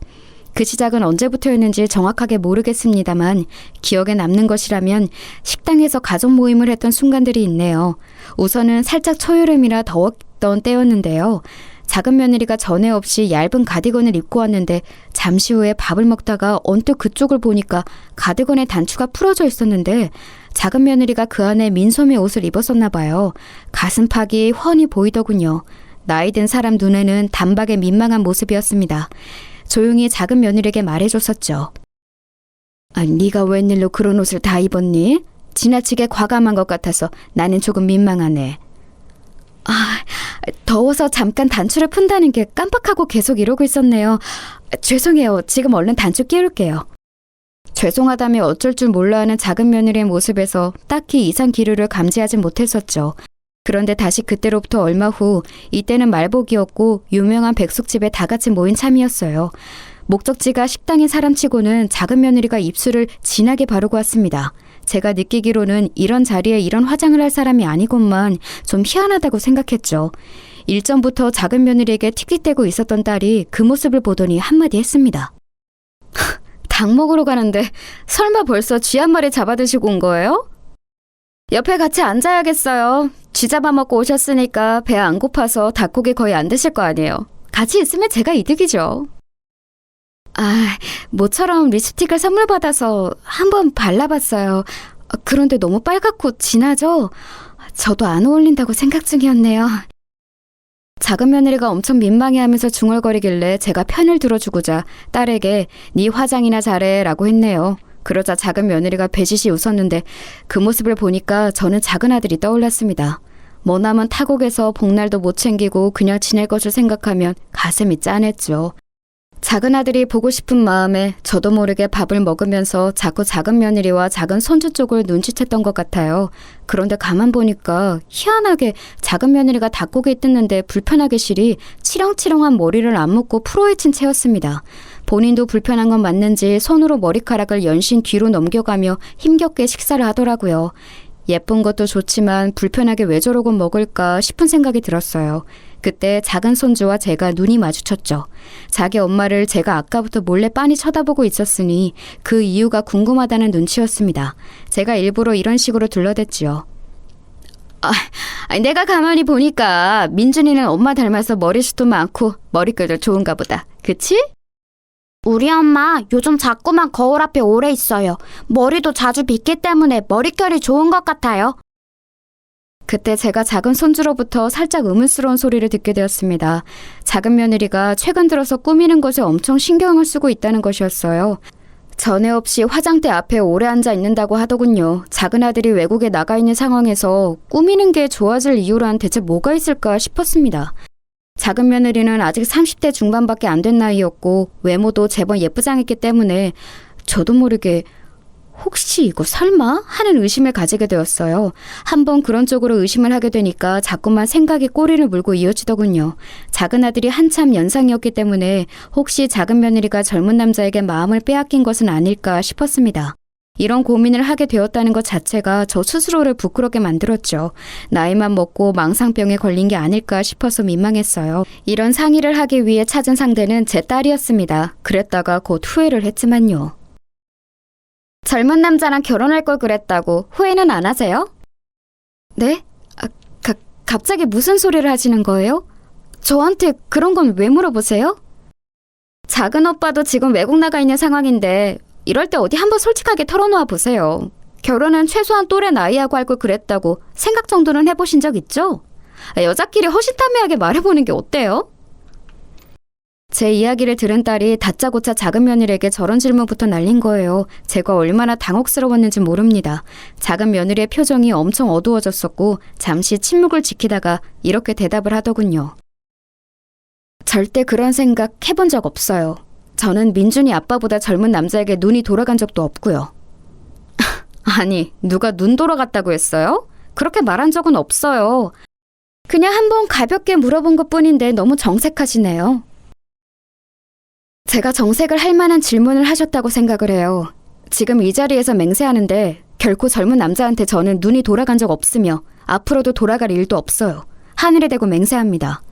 그 시작은 언제부터였는지 정확하게 모르겠습니다만 기억에 남는 것이라면 식당에서 가족 모임을 했던 순간들이 있네요. 우선은 살짝 초여름이라 더웠던 때였는데요. 작은 며느리가 전에 없이 얇은 가디건을 입고 왔는데 잠시 후에 밥을 먹다가 언뜻 그쪽을 보니까 가디건의 단추가 풀어져 있었는데 작은 며느리가 그 안에 민소매 옷을 입었었나 봐요. 가슴팍이 훤히 보이더군요. 나이 든 사람 눈에는 단박에 민망한 모습이었습니다. 조용히 작은 며느리에게 말해줬었죠. 네가 웬일로 그런 옷을 다 입었니? 지나치게 과감한 것 같아서 나는 조금 민망하네. 더워서 잠깐 단추를 푼다는 게 깜빡하고 계속 이러고 있었네요. 죄송해요. 지금 얼른 단추 끼울게요. 죄송하다며 어쩔 줄 몰라 하는 작은 며느리의 모습에서 딱히 이상 기류를 감지하진 못했었죠. 그런데 다시 그때로부터 얼마 후, 이때는 말복이었고 유명한 백숙집에 다 같이 모인 참이었어요. 목적지가 식당인 사람치고는 작은 며느리가 입술을 진하게 바르고 왔습니다. 제가 느끼기로는 이런 자리에 이런 화장을 할 사람이 아니건만 좀 희한하다고 생각했죠. 일전부터 작은 며느리에게 틱틱대고 있었던 딸이 그 모습을 보더니 한마디 했습니다. 닭 먹으러 가는데 설마 벌써 쥐 한 마리 잡아드시고 온 거예요? 옆에 같이 앉아야겠어요. 쥐 잡아먹고 오셨으니까 배 안 고파서 닭고기 거의 안 드실 거 아니에요. 같이 있으면 제가 이득이죠. 모처럼 립스틱을 선물 받아서 한번 발라봤어요. 그런데 너무 빨갛고 진하죠? 저도 안 어울린다고 생각 중이었네요. 작은 며느리가 엄청 민망해하면서 중얼거리길래 제가 편을 들어주고자 딸에게 네 화장이나 잘해 라고 했네요. 그러자 작은 며느리가 배시시 웃었는데 그 모습을 보니까 저는 작은 아들이 떠올랐습니다. 머나먼 타국에서 복날도 못 챙기고 그냥 지낼 것을 생각하면 가슴이 짠했죠. 작은 아들이 보고 싶은 마음에 저도 모르게 밥을 먹으면서 자꾸 작은 며느리와 작은 손주 쪽을 눈치챘던 것 같아요. 그런데 가만 보니까 희한하게 작은 며느리가 닭고기 뜯는데 불편하게 실이 치렁치렁한 머리를 안 묶고 풀어헤친 채였습니다. 본인도 불편한 건 맞는지 손으로 머리카락을 연신 뒤로 넘겨가며 힘겹게 식사를 하더라고요. 예쁜 것도 좋지만 불편하게 왜 저러고 먹을까 싶은 생각이 들었어요. 그때 작은 손주와 제가 눈이 마주쳤죠. 자기 엄마를 제가 아까부터 몰래 빤히 쳐다보고 있었으니 그 이유가 궁금하다는 눈치였습니다. 제가 일부러 이런 식으로 둘러댔지요. 내가 가만히 보니까 민준이는 엄마 닮아서 머리숱도 많고 머릿결도 좋은가 보다. 그치? 우리 엄마 요즘 자꾸만 거울 앞에 오래 있어요. 머리도 자주 빗기 때문에 머릿결이 좋은 것 같아요. 그때 제가 작은 손주로부터 살짝 의문스러운 소리를 듣게 되었습니다. 작은 며느리가 최근 들어서 꾸미는 것에 엄청 신경을 쓰고 있다는 것이었어요. 전에 없이 화장대 앞에 오래 앉아 있는다고 하더군요. 작은 아들이 외국에 나가 있는 상황에서 꾸미는 게 좋아질 이유란 대체 뭐가 있을까 싶었습니다. 작은 며느리는 아직 30대 중반밖에 안 된 나이였고 외모도 제법 예쁘장했기 때문에 저도 모르게 혹시 이거 설마? 하는 의심을 가지게 되었어요. 한번 그런 쪽으로 의심을 하게 되니까 자꾸만 생각이 꼬리를 물고 이어지더군요. 작은 아들이 한참 연상이었기 때문에 혹시 작은 며느리가 젊은 남자에게 마음을 빼앗긴 것은 아닐까 싶었습니다. 이런 고민을 하게 되었다는 것 자체가 저 스스로를 부끄럽게 만들었죠. 나이만 먹고 망상병에 걸린 게 아닐까 싶어서 민망했어요. 이런 상의를 하기 위해 찾은 상대는 제 딸이었습니다. 그랬다가 곧 후회를 했지만요. 젊은 남자랑 결혼할 걸 그랬다고 후회는 안 하세요? 네? 갑자기 무슨 소리를 하시는 거예요? 저한테 그런 건 왜 물어보세요? 작은 오빠도 지금 외국 나가 있는 상황인데 이럴 때 어디 한번 솔직하게 털어놓아 보세요. 결혼은 최소한 또래 나이하고 할 걸 그랬다고 생각 정도는 해보신 적 있죠? 여자끼리 허심탄회하게 말해보는 게 어때요? 제 이야기를 들은 딸이 다짜고짜 작은 며느리에게 저런 질문부터 날린 거예요. 제가 얼마나 당혹스러웠는지 모릅니다. 작은 며느리의 표정이 엄청 어두워졌었고 잠시 침묵을 지키다가 이렇게 대답을 하더군요. 절대 그런 생각 해본 적 없어요. 저는 민준이 아빠보다 젊은 남자에게 눈이 돌아간 적도 없고요. 아니, 누가 눈 돌아갔다고 했어요? 그렇게 말한 적은 없어요. 그냥 한번 가볍게 물어본 것뿐인데 너무 정색하시네요. 제가 정색을 할 만한 질문을 하셨다고 생각을 해요. 지금 이 자리에서 맹세하는데 결코 젊은 남자한테 저는 눈이 돌아간 적 없으며 앞으로도 돌아갈 일도 없어요. 하늘에 대고 맹세합니다.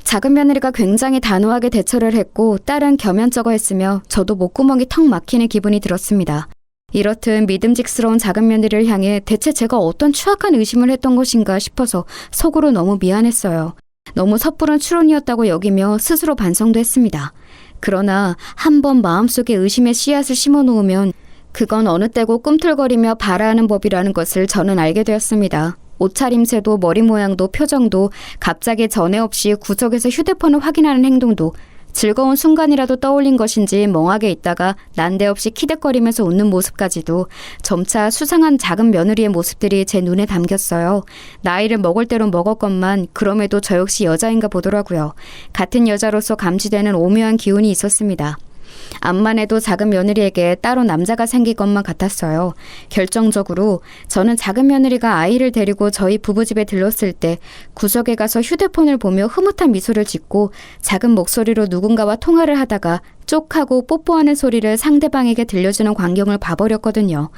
작은 며느리가 굉장히 단호하게 대처를 했고 딸은 겸연쩍어 했으며 저도 목구멍이 턱 막히는 기분이 들었습니다. 이렇듯 믿음직스러운 작은 며느리를 향해 대체 제가 어떤 추악한 의심을 했던 것인가 싶어서 속으로 너무 미안했어요. 너무 섣부른 추론이었다고 여기며 스스로 반성도 했습니다. 그러나 한번 마음속에 의심의 씨앗을 심어놓으면 그건 어느 때고 꿈틀거리며 발아하는 법이라는 것을 저는 알게 되었습니다. 옷차림새도 머리 모양도 표정도 갑자기 전에 없이 구석에서 휴대폰을 확인하는 행동도 즐거운 순간이라도 떠올린 것인지 멍하게 있다가 난데없이 키득거리면서 웃는 모습까지도 점차 수상한 작은 며느리의 모습들이 제 눈에 담겼어요. 나이를 먹을 대로 먹었건만 그럼에도 저 역시 여자인가 보더라고요. 같은 여자로서 감지되는 오묘한 기운이 있었습니다. 암만 해도 작은 며느리에게 따로 남자가 생길 것만 같았어요. 결정적으로 저는 작은 며느리가 아이를 데리고 저희 부부집에 들렀을 때 구석에 가서 휴대폰을 보며 흐뭇한 미소를 짓고 작은 목소리로 누군가와 통화를 하다가 쪽하고 뽀뽀하는 소리를 상대방에게 들려주는 광경을 봐버렸거든요.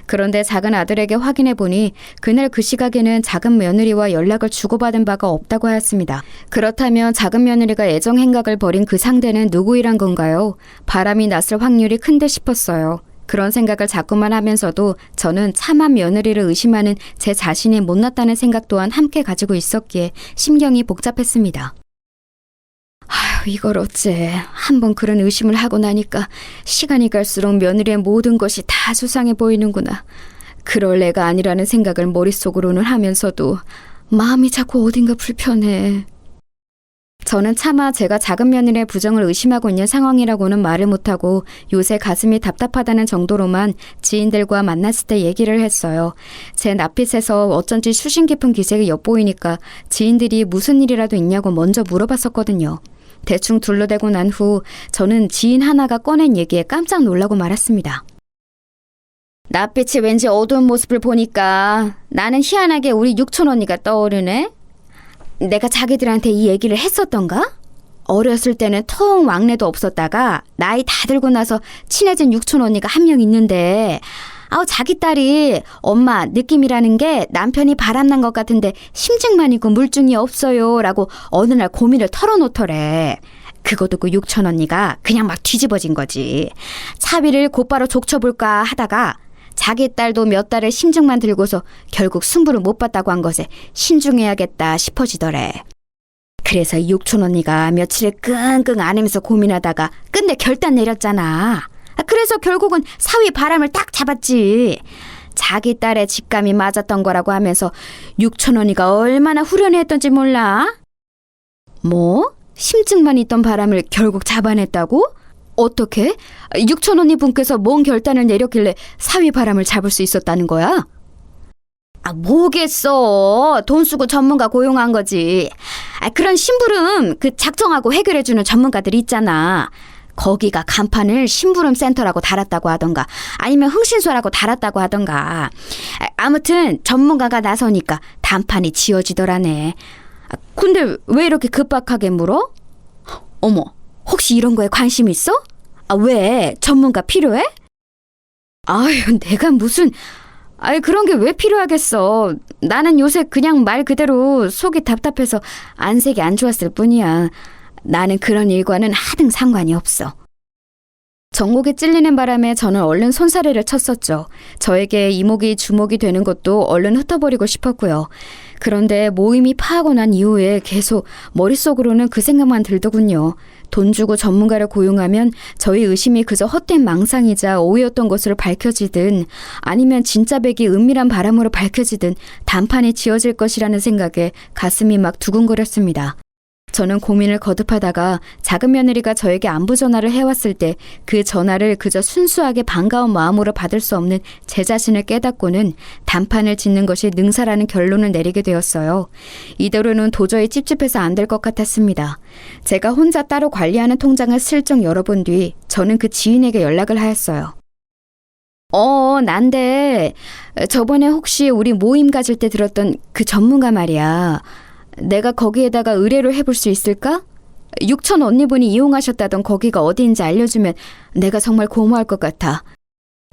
그런데 작은 아들에게 확인해 보니 그날 그 시각에는 작은 며느리와 연락을 주고받은 바가 없다고 하였습니다. 그렇다면 작은 며느리가 애정 행각을 벌인 그 상대는 누구이란 건가요? 바람이 났을 확률이 큰데 싶었어요. 그런 생각을 자꾸만 하면서도 저는 참한 며느리를 의심하는 제 자신이 못났다는 생각 또한 함께 가지고 있었기에 심경이 복잡했습니다. 아휴, 이걸 어째. 한번 그런 의심을 하고 나니까 시간이 갈수록 며느리의 모든 것이 다 수상해 보이는구나. 그럴 애가 아니라는 생각을 머릿속으로는 하면서도 마음이 자꾸 어딘가 불편해. 저는 차마 제가 작은 며느리의 부정을 의심하고 있는 상황이라고는 말을 못하고 요새 가슴이 답답하다는 정도로만 지인들과 만났을 때 얘기를 했어요. 제 낯빛에서 어쩐지 수신 깊은 기색이 엿보이니까 지인들이 무슨 일이라도 있냐고 먼저 물어봤었거든요. 대충 둘러대고 난 후 저는 지인 하나가 꺼낸 얘기에 깜짝 놀라고 말았습니다. 낯빛이 왠지 어두운 모습을 보니까 나는 희한하게 우리 육촌 언니가 떠오르네. 내가 자기들한테 이 얘기를 했었던가? 어렸을 때는 통 왕래도 없었다가 나이 다 들고 나서 친해진 육촌 언니가 한 명 있는데 자기 딸이 엄마 느낌이라는 게 남편이 바람난 것 같은데 심증만 있고 물증이 없어요 라고 어느 날 고민을 털어놓더래. 그거 듣고 육촌 언니가 그냥 막 뒤집어진 거지. 차비를 곧바로 족쳐볼까 하다가 자기 딸도 몇 달을 심증만 들고서 결국 승부를 못 봤다고 한 것에 신중해야겠다 싶어지더래. 그래서 육촌 언니가 며칠을 끙끙 앓으면서 고민하다가 끝내 결단 내렸잖아. 그래서 결국은 사위 바람을 딱 잡았지. 자기 딸의 직감이 맞았던 거라고 하면서 육촌 언니가 얼마나 후련했던지 몰라? 뭐? 심증만 있던 바람을 결국 잡아냈다고? 어떻게? 육촌 언니 분께서 뭔 결단을 내렸길래 사위 바람을 잡을 수 있었다는 거야? 뭐겠어. 돈 쓰고 전문가 고용한 거지. 그런 심부름 작정하고 해결해주는 전문가들 있잖아. 거기가 간판을 심부름 센터라고 달았다고 하던가 아니면 흥신소라고 달았다고 하던가. 아무튼 전문가가 나서니까 단판이 지어지더라네. 근데 왜 이렇게 급박하게 물어? 어머, 혹시 이런 거에 관심 있어? 왜? 전문가 필요해? 아유, 내가 무슨... 그런 게 왜 필요하겠어. 나는 요새 그냥 말 그대로 속이 답답해서 안색이 안 좋았을 뿐이야. 나는 그런 일과는 하등 상관이 없어. 정목이 찔리는 바람에 저는 얼른 손사래를 쳤었죠. 저에게 이목이 주목이 되는 것도 얼른 흩어버리고 싶었고요. 그런데 모임이 파하고 난 이후에 계속 머릿속으로는 그 생각만 들더군요. 돈 주고 전문가를 고용하면 저희 의심이 그저 헛된 망상이자 오해였던 것으로 밝혀지든 아니면 진짜 백이 은밀한 바람으로 밝혀지든 단판이 지어질 것이라는 생각에 가슴이 막 두근거렸습니다. 저는 고민을 거듭하다가 작은 며느리가 저에게 안부 전화를 해왔을 때 그 전화를 그저 순수하게 반가운 마음으로 받을 수 없는 제 자신을 깨닫고는 단판을 짓는 것이 능사라는 결론을 내리게 되었어요. 이대로는 도저히 찝찝해서 안 될 것 같았습니다. 제가 혼자 따로 관리하는 통장을 슬쩍 열어본 뒤 저는 그 지인에게 연락을 하였어요. 난데 저번에 혹시 우리 모임 가질 때 들었던 그 전문가 말이야. 내가 거기에다가 의뢰를 해볼 수 있을까? 육촌 언니분이 이용하셨다던 거기가 어디인지 알려주면 내가 정말 고마울 것 같아.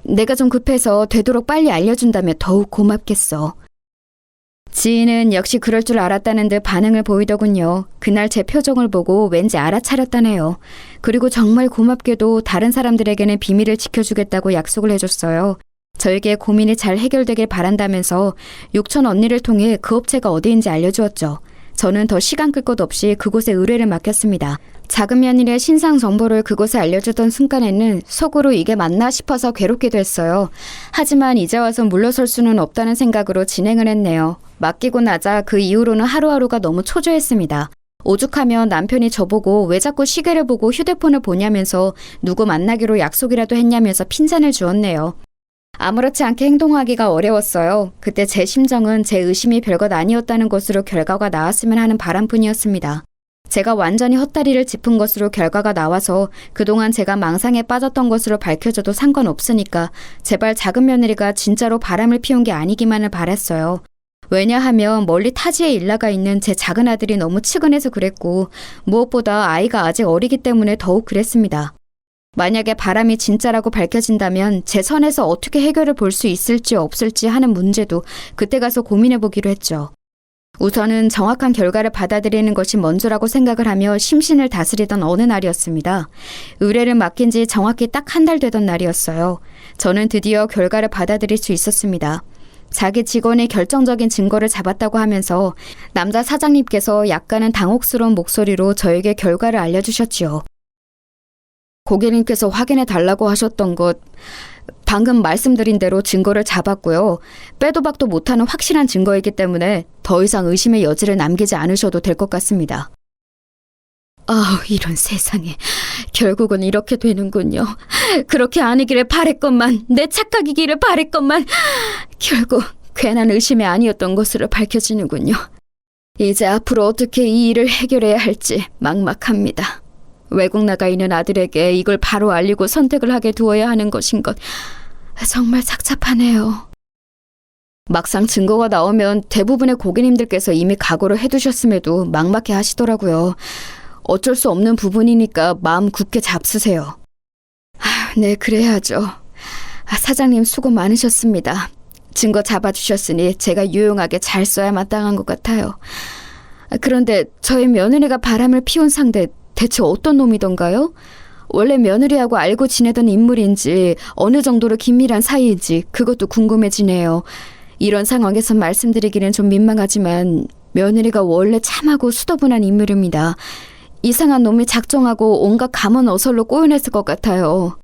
내가 좀 급해서 되도록 빨리 알려준다면 더욱 고맙겠어. 지인은 역시 그럴 줄 알았다는 듯 반응을 보이더군요. 그날 제 표정을 보고 왠지 알아차렸다네요. 그리고 정말 고맙게도 다른 사람들에게는 비밀을 지켜주겠다고 약속을 해줬어요. 저에게 고민이 잘 해결되길 바란다면서 육촌 언니를 통해 그 업체가 어디인지 알려주었죠. 저는 더 시간 끌 것 없이 그곳에 의뢰를 맡겼습니다. 작은 며느리의 신상 정보를 그곳에 알려주던 순간에는 속으로 이게 맞나 싶어서 괴롭기도 했어요. 하지만 이제 와서 물러설 수는 없다는 생각으로 진행을 했네요. 맡기고 나자 그 이후로는 하루하루가 너무 초조했습니다. 오죽하면 남편이 저보고 왜 자꾸 시계를 보고 휴대폰을 보냐면서 누구 만나기로 약속이라도 했냐면서 핀잔을 주었네요. 아무렇지 않게 행동하기가 어려웠어요. 그때 제 심정은 제 의심이 별것 아니었다는 것으로 결과가 나왔으면 하는 바람뿐이었습니다. 제가 완전히 헛다리를 짚은 것으로 결과가 나와서 그동안 제가 망상에 빠졌던 것으로 밝혀져도 상관없으니까 제발 작은 며느리가 진짜로 바람을 피운 게 아니기만을 바랐어요. 왜냐하면 멀리 타지에 일나가 있는 제 작은 아들이 너무 측은해서 그랬고 무엇보다 아이가 아직 어리기 때문에 더욱 그랬습니다. 만약에 바람이 진짜라고 밝혀진다면 제 선에서 어떻게 해결을 볼 수 있을지 없을지 하는 문제도 그때 가서 고민해보기로 했죠. 우선은 정확한 결과를 받아들이는 것이 먼저라고 생각을 하며 심신을 다스리던 어느 날이었습니다. 의뢰를 맡긴 지 정확히 딱 한 달 되던 날이었어요. 저는 드디어 결과를 받아들일 수 있었습니다. 자기 직원이 결정적인 증거를 잡았다고 하면서 남자 사장님께서 약간은 당혹스러운 목소리로 저에게 결과를 알려주셨지요. 고객님께서 확인해 달라고 하셨던 것, 방금 말씀드린 대로 증거를 잡았고요. 빼도 박도 못하는 확실한 증거이기 때문에 더 이상 의심의 여지를 남기지 않으셔도 될 것 같습니다. 아, 이런 세상에. 결국은 이렇게 되는군요. 그렇게 아니기를 바랬건만, 내 착각이기를 바랬건만, 결국 괜한 의심이 아니었던 것으로 밝혀지는군요. 이제 앞으로 어떻게 이 일을 해결해야 할지 막막합니다. 외국 나가 있는 아들에게 이걸 바로 알리고 선택을 하게 두어야 하는 것인 것 정말 착잡하네요. 막상 증거가 나오면 대부분의 고객님들께서 이미 각오를 해두셨음에도 막막해 하시더라고요. 어쩔 수 없는 부분이니까 마음 굳게 잡수세요. 네, 그래야죠. 사장님 수고 많으셨습니다. 증거 잡아주셨으니 제가 유용하게 잘 써야 마땅한 것 같아요. 그런데 저희 며느리가 바람을 피운 상대 대체 어떤 놈이던가요? 원래 며느리하고 알고 지내던 인물인지 어느 정도로 긴밀한 사이인지 그것도 궁금해지네요. 이런 상황에서 말씀드리기는 좀 민망하지만 며느리가 원래 참하고 수더분한 인물입니다. 이상한 놈이 작정하고 온갖 감언어설로 꼬여냈을 것 같아요.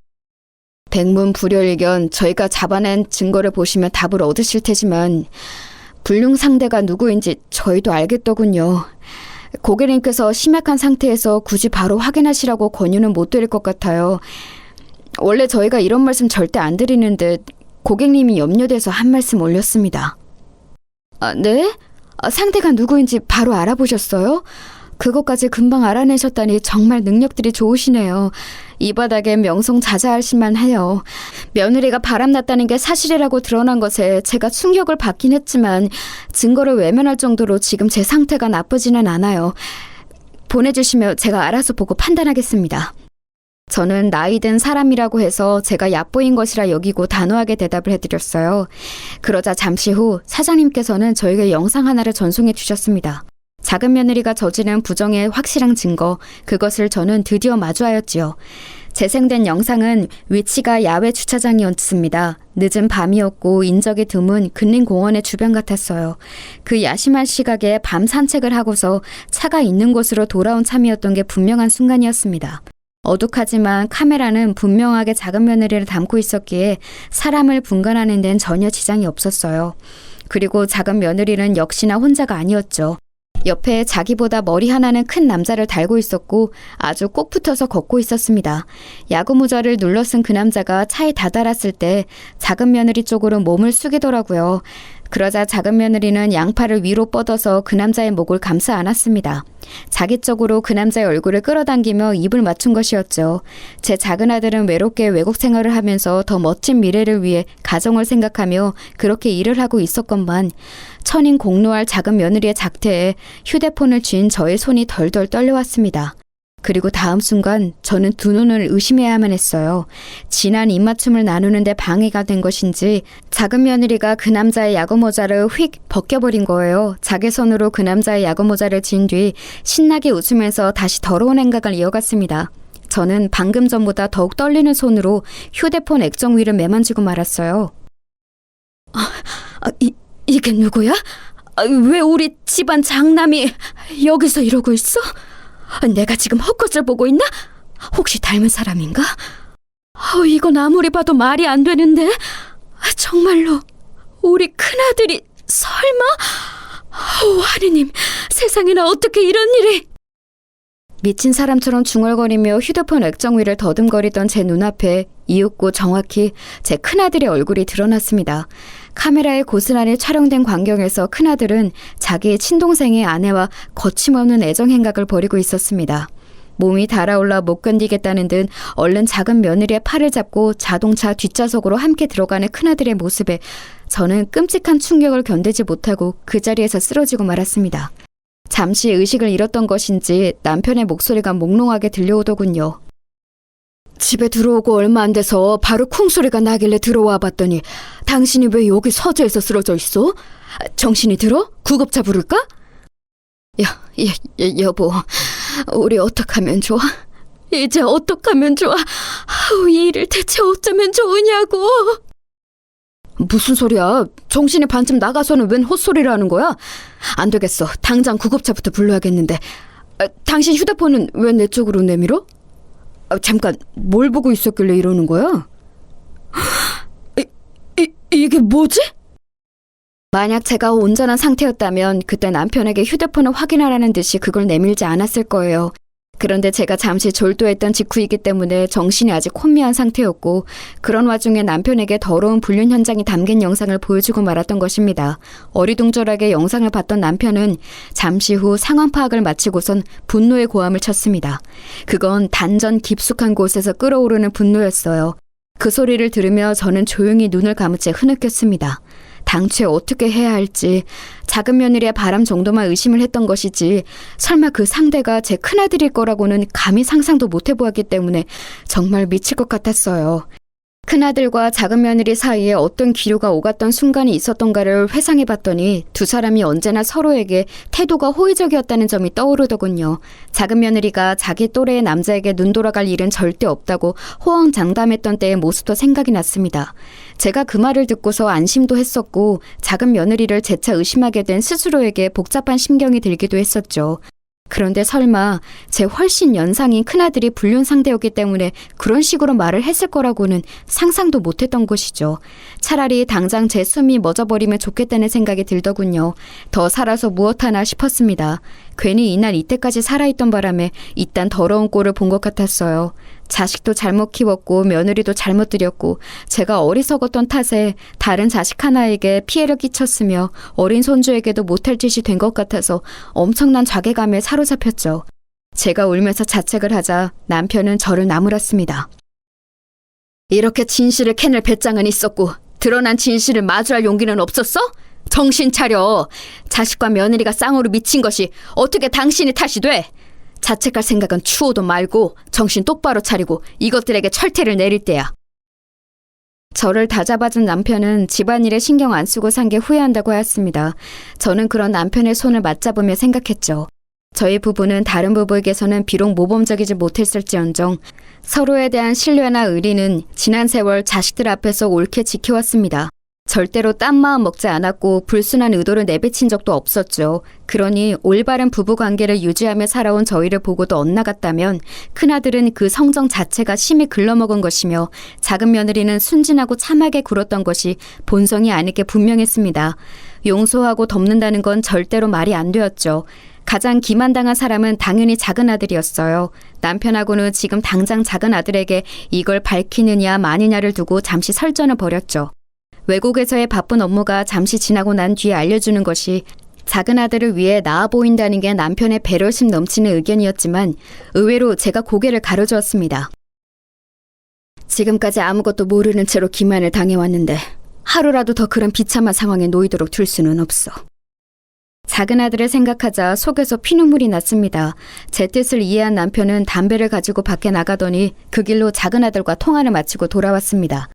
백문불여일견 저희가 잡아낸 증거를 보시면 답을 얻으실 테지만 불륜 상대가 누구인지 저희도 알겠더군요. 고객님께서 심약한 상태에서 굳이 바로 확인하시라고 권유는 못 드릴 것 같아요. 원래 저희가 이런 말씀 절대 안 드리는데 고객님이 염려돼서 한 말씀 올렸습니다. 네? 상대가 누구인지 바로 알아보셨어요? 그것까지 금방 알아내셨다니 정말 능력들이 좋으시네요. 이 바닥에 명성자자하실만 해요. 며느리가 바람났다는 게 사실이라고 드러난 것에 제가 충격을 받긴 했지만 증거를 외면할 정도로 지금 제 상태가 나쁘지는 않아요. 보내주시면 제가 알아서 보고 판단하겠습니다. 저는 나이든 사람이라고 해서 제가 얕보인 것이라 여기고 단호하게 대답을 해드렸어요. 그러자 잠시 후 사장님께서는 저에게 영상 하나를 전송해 주셨습니다. 작은 며느리가 저지른 부정의 확실한 증거, 그것을 저는 드디어 마주하였지요. 재생된 영상은 위치가 야외 주차장이었습니다. 늦은 밤이었고 인적이 드문 근린공원의 주변 같았어요. 그 야심한 시각에 밤 산책을 하고서 차가 있는 곳으로 돌아온 참이었던 게 분명한 순간이었습니다. 어둑하지만 카메라는 분명하게 작은 며느리를 담고 있었기에 사람을 분간하는 데는 전혀 지장이 없었어요. 그리고 작은 며느리는 역시나 혼자가 아니었죠. 옆에 자기보다 머리 하나는 큰 남자를 달고 있었고 아주 꼭 붙어서 걷고 있었습니다. 야구 모자를 눌러 쓴 그 남자가 차에 다다랐을 때 작은 며느리 쪽으로 몸을 숙이더라고요. 그러자 작은 며느리는 양팔을 위로 뻗어서 그 남자의 목을 감싸 안았습니다. 자기 쪽으로 그 남자의 얼굴을 끌어당기며 입을 맞춘 것이었죠. 제 작은 아들은 외롭게 외국 생활을 하면서 더 멋진 미래를 위해 가정을 생각하며 그렇게 일을 하고 있었건만 천인 공노할 작은 며느리의 작태에 휴대폰을 쥔 저의 손이 덜덜 떨려왔습니다. 그리고 다음 순간 저는 두 눈을 의심해야만 했어요. 진한 입맞춤을 나누는데 방해가 된 것인지 작은 며느리가 그 남자의 야구 모자를 휙 벗겨버린 거예요. 자기 손으로 그 남자의 야구 모자를 진 뒤 신나게 웃으면서 다시 더러운 행각을 이어갔습니다. 저는 방금 전보다 더욱 떨리는 손으로 휴대폰 액정 위를 매만지고 말았어요. 이게 누구야? 왜 우리 집안 장남이 여기서 이러고 있어? 내가 지금 헛것을 보고 있나? 혹시 닮은 사람인가? 이건 아무리 봐도 말이 안 되는데. 정말로 우리 큰아들이 설마? 하느님, 세상에나 어떻게 이런 일이. 미친 사람처럼 중얼거리며 휴대폰 액정 위를 더듬거리던 제 눈앞에 이윽고 정확히 제 큰아들의 얼굴이 드러났습니다. 카메라에 고스란히 촬영된 광경에서 큰아들은 자기의 친동생의 아내와 거침없는 애정 행각을 벌이고 있었습니다. 몸이 달아올라 못 견디겠다는 듯 얼른 작은 며느리의 팔을 잡고 자동차 뒷좌석으로 함께 들어가는 큰아들의 모습에 저는 끔찍한 충격을 견디지 못하고 그 자리에서 쓰러지고 말았습니다. 잠시 의식을 잃었던 것인지 남편의 목소리가 몽롱하게 들려오더군요. 집에 들어오고 얼마 안 돼서 바로 쿵 소리가 나길래 들어와 봤더니 당신이 왜 여기 서재에서 쓰러져 있어? 정신이 들어? 구급차 부를까? 여보, 우리 어떡하면 좋아? 이제 어떡하면 좋아? 이 일을 대체 어쩌면 좋으냐고. 무슨 소리야? 정신이 반쯤 나가서는 웬 헛소리를 하는 거야? 안 되겠어. 당장 구급차부터 불러야겠는데. 당신 휴대폰은 왜 내 쪽으로 내밀어? 잠깐, 뭘 보고 있었길래 이러는 거야? 이게 뭐지? 만약 제가 온전한 상태였다면 그때 남편에게 휴대폰을 확인하라는 듯이 그걸 내밀지 않았을 거예요. 그런데 제가 잠시 졸도했던 직후이기 때문에 정신이 아직 혼미한 상태였고 그런 와중에 남편에게 더러운 불륜 현장이 담긴 영상을 보여주고 말았던 것입니다. 어리둥절하게 영상을 봤던 남편은 잠시 후 상황 파악을 마치고선 분노의 고함을 쳤습니다. 그건 단전 깊숙한 곳에서 끓어오르는 분노였어요. 그 소리를 들으며 저는 조용히 눈을 감은 채 흐느꼈습니다. 당최 어떻게 해야 할지 작은 며느리의 바람 정도만 의심을 했던 것이지 설마 그 상대가 제 큰아들일 거라고는 감히 상상도 못 해보았기 때문에 정말 미칠 것 같았어요. 큰아들과 작은 며느리 사이에 어떤 기류가 오갔던 순간이 있었던가를 회상해봤더니 두 사람이 언제나 서로에게 태도가 호의적이었다는 점이 떠오르더군요. 작은 며느리가 자기 또래의 남자에게 눈 돌아갈 일은 절대 없다고 호언장담했던 때의 모습도 생각이 났습니다. 제가 그 말을 듣고서 안심도 했었고 작은 며느리를 재차 의심하게 된 스스로에게 복잡한 심경이 들기도 했었죠. 그런데 설마 제 훨씬 연상인 큰아들이 불륜 상대였기 때문에 그런 식으로 말을 했을 거라고는 상상도 못했던 것이죠. 차라리 당장 제 숨이 멎어버리면 좋겠다는 생각이 들더군요. 더 살아서 무엇하나 싶었습니다. 괜히 이날 이때까지 살아있던 바람에 이딴 더러운 꼴을 본 것 같았어요. 자식도 잘못 키웠고 며느리도 잘못 들였고 제가 어리석었던 탓에 다른 자식 하나에게 피해를 끼쳤으며 어린 손주에게도 못할 짓이 된 것 같아서 엄청난 자괴감에 사로잡혔죠. 제가 울면서 자책을 하자 남편은 저를 나무랐습니다. 이렇게 진실을 캐낼 배짱은 있었고 드러난 진실을 마주할 용기는 없었어? 정신 차려. 자식과 며느리가 쌍으로 미친 것이 어떻게 당신이 탓이 돼? 자책할 생각은 추호도 말고 정신 똑바로 차리고 이것들에게 철퇴를 내릴 때야. 저를 다잡아준 남편은 집안일에 신경 안 쓰고 산 게 후회한다고 하였습니다. 저는 그런 남편의 손을 맞잡으며 생각했죠. 저희 부부는 다른 부부에게서는 비록 모범적이지 못했을지언정 서로에 대한 신뢰나 의리는 지난 세월 자식들 앞에서 옳게 지켜왔습니다. 절대로 딴 마음 먹지 않았고 불순한 의도를 내비친 적도 없었죠. 그러니 올바른 부부관계를 유지하며 살아온 저희를 보고도 엇나갔다면 큰아들은 그 성정 자체가 심히 글러먹은 것이며 작은 며느리는 순진하고 참하게 굴었던 것이 본성이 아닐 게 분명했습니다. 용서하고 덮는다는 건 절대로 말이 안 되었죠. 가장 기만당한 사람은 당연히 작은 아들이었어요. 남편하고는 지금 당장 작은 아들에게 이걸 밝히느냐 마느냐를 두고 잠시 설전을 벌였죠. 외국에서의 바쁜 업무가 잠시 지나고 난 뒤에 알려주는 것이 작은 아들을 위해 나아 보인다는 게 남편의 배려심 넘치는 의견이었지만 의외로 제가 고개를 가로주었습니다. 지금까지 아무것도 모르는 채로 기만을 당해왔는데 하루라도 더 그런 비참한 상황에 놓이도록 둘 수는 없어. 작은 아들을 생각하자 속에서 피눈물이 났습니다. 제 뜻을 이해한 남편은 담배를 가지고 밖에 나가더니 그 길로 작은 아들과 통화를 마치고 돌아왔습니다.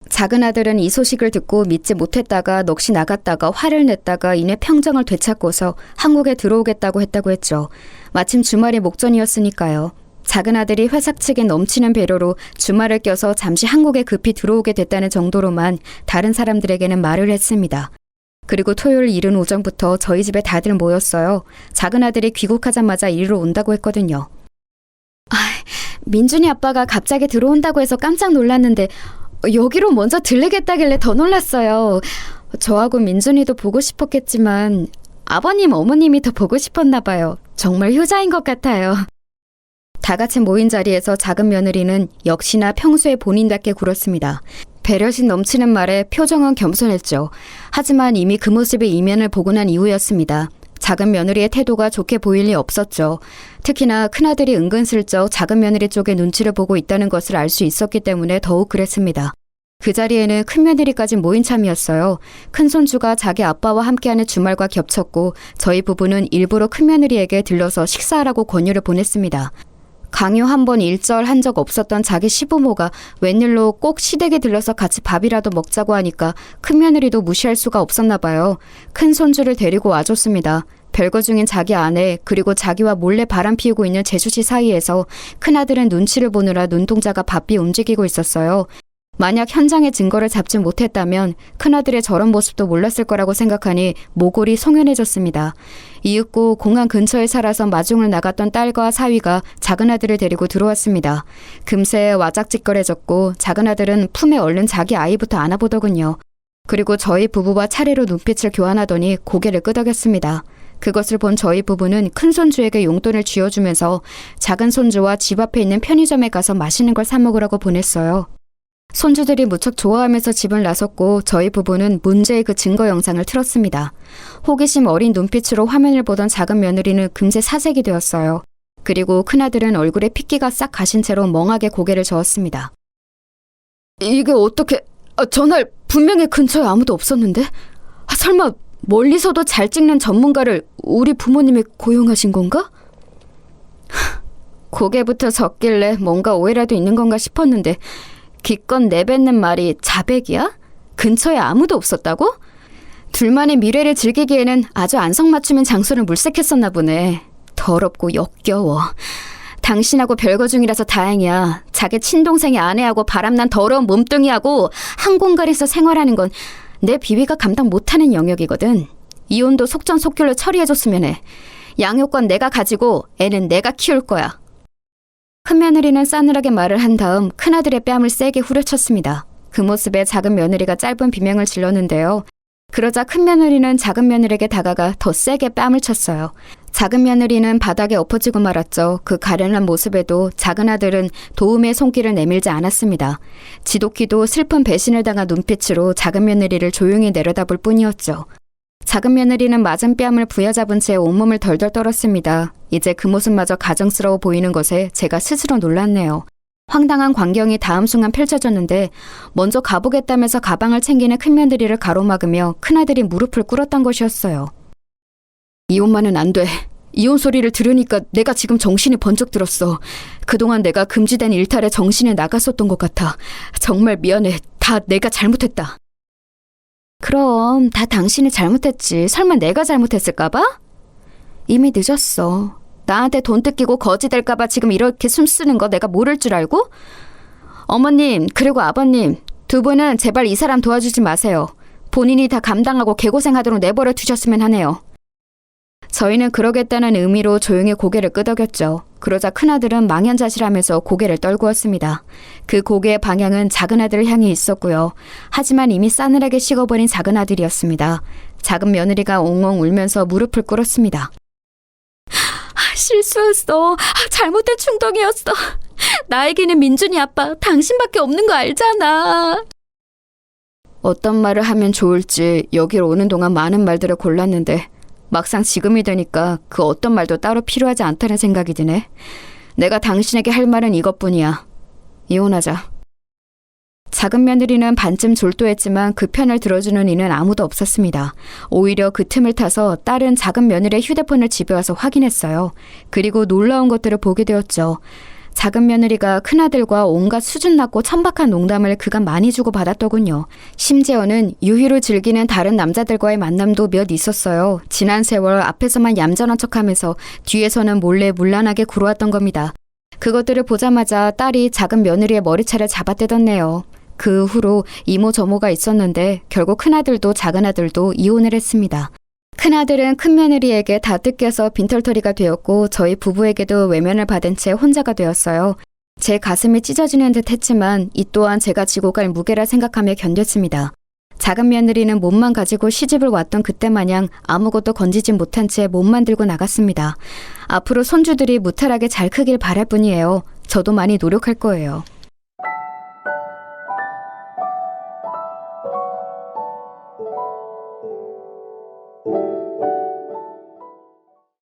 작은 아들은 이 소식을 듣고 믿지 못했다가 넋이 나갔다가 화를 냈다가 이내 평정을 되찾고서 한국에 들어오겠다고 했죠. 마침 주말이 목전이었으니까요. 작은 아들이 회사 측에 넘치는 배려로 주말을 껴서 잠시 한국에 급히 들어오게 됐다는 정도로만 다른 사람들에게는 말을 했습니다. 그리고 토요일 이른 오전부터 저희 집에 다들 모였어요. 작은 아들이 귀국하자마자 이리로 온다고 했거든요. 민준이 아빠가 갑자기 들어온다고 해서 깜짝 놀랐는데 여기로 먼저 들르겠다길래 더 놀랐어요. 저하고 민준이도 보고 싶었겠지만 아버님, 어머님이 더 보고 싶었나 봐요. 정말 효자인 것 같아요. 다 같이 모인 자리에서 작은 며느리는 역시나 평소에 본인답게 굴었습니다. 배려심 넘치는 말에 표정은 겸손했죠. 하지만 이미 그 모습의 이면을 보고 난 이후였습니다. 작은 며느리의 태도가 좋게 보일 리 없었죠. 특히나 큰아들이 은근슬쩍 작은 며느리 쪽에 눈치를 보고 있다는 것을 알 수 있었기 때문에 더욱 그랬습니다. 그 자리에는 큰며느리까지 모인 참이었어요. 큰손주가 자기 아빠와 함께하는 주말과 겹쳤고 저희 부부는 일부러 큰며느리에게 들러서 식사하라고 권유를 보냈습니다. 강요 한 번 일절 한 적 없었던 자기 시부모가 웬일로 꼭 시댁에 들러서 같이 밥이라도 먹자고 하니까 큰며느리도 무시할 수가 없었나 봐요. 큰손주를 데리고 와줬습니다. 별거 중인 자기 아내 그리고 자기와 몰래 바람 피우고 있는 재수씨 사이에서 큰아들은 눈치를 보느라 눈동자가 바삐 움직이고 있었어요. 만약 현장의 증거를 잡지 못했다면 큰아들의 저런 모습도 몰랐을 거라고 생각하니 모골이 송연해졌습니다. 이윽고 공항 근처에 살아서 마중을 나갔던 딸과 사위가 작은아들을 데리고 들어왔습니다. 금세 와작직거려졌고 작은아들은 품에 얼른 자기 아이부터 안아보더군요. 그리고 저희 부부와 차례로 눈빛을 교환하더니 고개를 끄덕였습니다. 그것을 본 저희 부부는 큰손주에게 용돈을 쥐어주면서 작은 손주와 집 앞에 있는 편의점에 가서 맛있는 걸 사 먹으라고 보냈어요. 손주들이 무척 좋아하면서 집을 나섰고 저희 부부는 문제의 그 증거 영상을 틀었습니다. 호기심 어린 눈빛으로 화면을 보던 작은 며느리는 금세 사색이 되었어요. 그리고 큰아들은 얼굴에 핏기가 싹 가신 채로 멍하게 고개를 저었습니다. 이게 어떻게... 전날 분명히 근처에 아무도 없었는데? 설마 멀리서도 잘 찍는 전문가를 우리 부모님이 고용하신 건가? 고개부터 젓길래 뭔가 오해라도 있는 건가 싶었는데 기껏 내뱉는 말이 자백이야? 근처에 아무도 없었다고? 둘만의 미래를 즐기기에는 아주 안성맞춤인 장소를 물색했었나 보네. 더럽고 역겨워. 당신하고 별거 중이라서 다행이야. 자기 친동생의 아내하고 바람난 더러운 몸뚱이하고 한 공간에서 생활하는 건 내 비위가 감당 못하는 영역이거든. 이혼도 속전속결로 처리해줬으면 해. 양육권 내가 가지고 애는 내가 키울 거야. 큰며느리는 싸늘하게 말을 한 다음 큰아들의 뺨을 세게 후려쳤습니다. 그 모습에 작은 며느리가 짧은 비명을 질렀는데요. 그러자 큰며느리는 작은 며느리에게 다가가 더 세게 뺨을 쳤어요. 작은 며느리는 바닥에 엎어지고 말았죠. 그 가련한 모습에도 작은 아들은 도움의 손길을 내밀지 않았습니다. 지독히도 슬픈 배신을 당한 눈빛으로 작은 며느리를 조용히 내려다볼 뿐이었죠. 작은 며느리는 맞은 뺨을 부여잡은 채 온몸을 덜덜 떨었습니다. 이제 그 모습마저 가정스러워 보이는 것에 제가 스스로 놀랐네요. 황당한 광경이 다음 순간 펼쳐졌는데 먼저 가보겠다면서 가방을 챙기는 큰며느리를 가로막으며 큰아들이 무릎을 꿇었던 것이었어요. 이혼만은 안 돼. 이혼 소리를 들으니까 내가 지금 정신이 번쩍 들었어. 그동안 내가 금지된 일탈에 정신이 나갔었던 것 같아. 정말 미안해. 다 내가 잘못했다. 그럼 다 당신이 잘못했지. 설마 내가 잘못했을까봐? 이미 늦었어. 나한테 돈 뜯기고 거지 될까봐 지금 이렇게 숨쓰는 거 내가 모를 줄 알고? 어머님 그리고 아버님 두 분은 제발 이 사람 도와주지 마세요. 본인이 다 감당하고 개고생하도록 내버려 두셨으면 하네요. 저희는 그러겠다는 의미로 조용히 고개를 끄덕였죠. 그러자 큰아들은 망연자실하면서 고개를 떨구었습니다. 그 고개의 방향은 작은아들을 향해 있었고요. 하지만 이미 싸늘하게 식어버린 작은아들이었습니다. 작은 며느리가 옹옹 울면서 무릎을 꿇었습니다. 실수였어. 잘못된 충동이었어. 나에게는 민준이 아빠 당신밖에 없는 거 알잖아. 어떤 말을 하면 좋을지 여길 오는 동안 많은 말들을 골랐는데 막상 지금이 되니까 그 어떤 말도 따로 필요하지 않다는 생각이 드네. 내가 당신에게 할 말은 이것뿐이야. 이혼하자. 작은 며느리는 반쯤 졸도했지만 그 편을 들어주는 이는 아무도 없었습니다. 오히려 그 틈을 타서 딸은 작은 며느리의 휴대폰을 집에 와서 확인했어요. 그리고 놀라운 것들을 보게 되었죠. 작은 며느리가 큰아들과 온갖 수준 낮고 천박한 농담을 그간 많이 주고받았더군요. 심지어는 유희로 즐기는 다른 남자들과의 만남도 몇 있었어요. 지난 세월 앞에서만 얌전한 척하면서 뒤에서는 몰래 문란하게 굴어왔던 겁니다. 그것들을 보자마자 딸이 작은 며느리의 머리채를 잡아떼었네요. 그 후로 이모 저모가 있었는데 결국 큰아들도 작은아들도 이혼을 했습니다. 큰아들은 큰며느리에게 다 뜯겨서 빈털터리가 되었고 저희 부부에게도 외면을 받은 채 혼자가 되었어요. 제 가슴이 찢어지는 듯 했지만 이 또한 제가 지고 갈 무게라 생각하며 견뎠습니다. 작은 며느리는 몸만 가지고 시집을 왔던 그때 마냥 아무것도 건지진 못한 채 몸만 들고 나갔습니다. 앞으로 손주들이 무탈하게 잘 크길 바랄 뿐이에요. 저도 많이 노력할 거예요.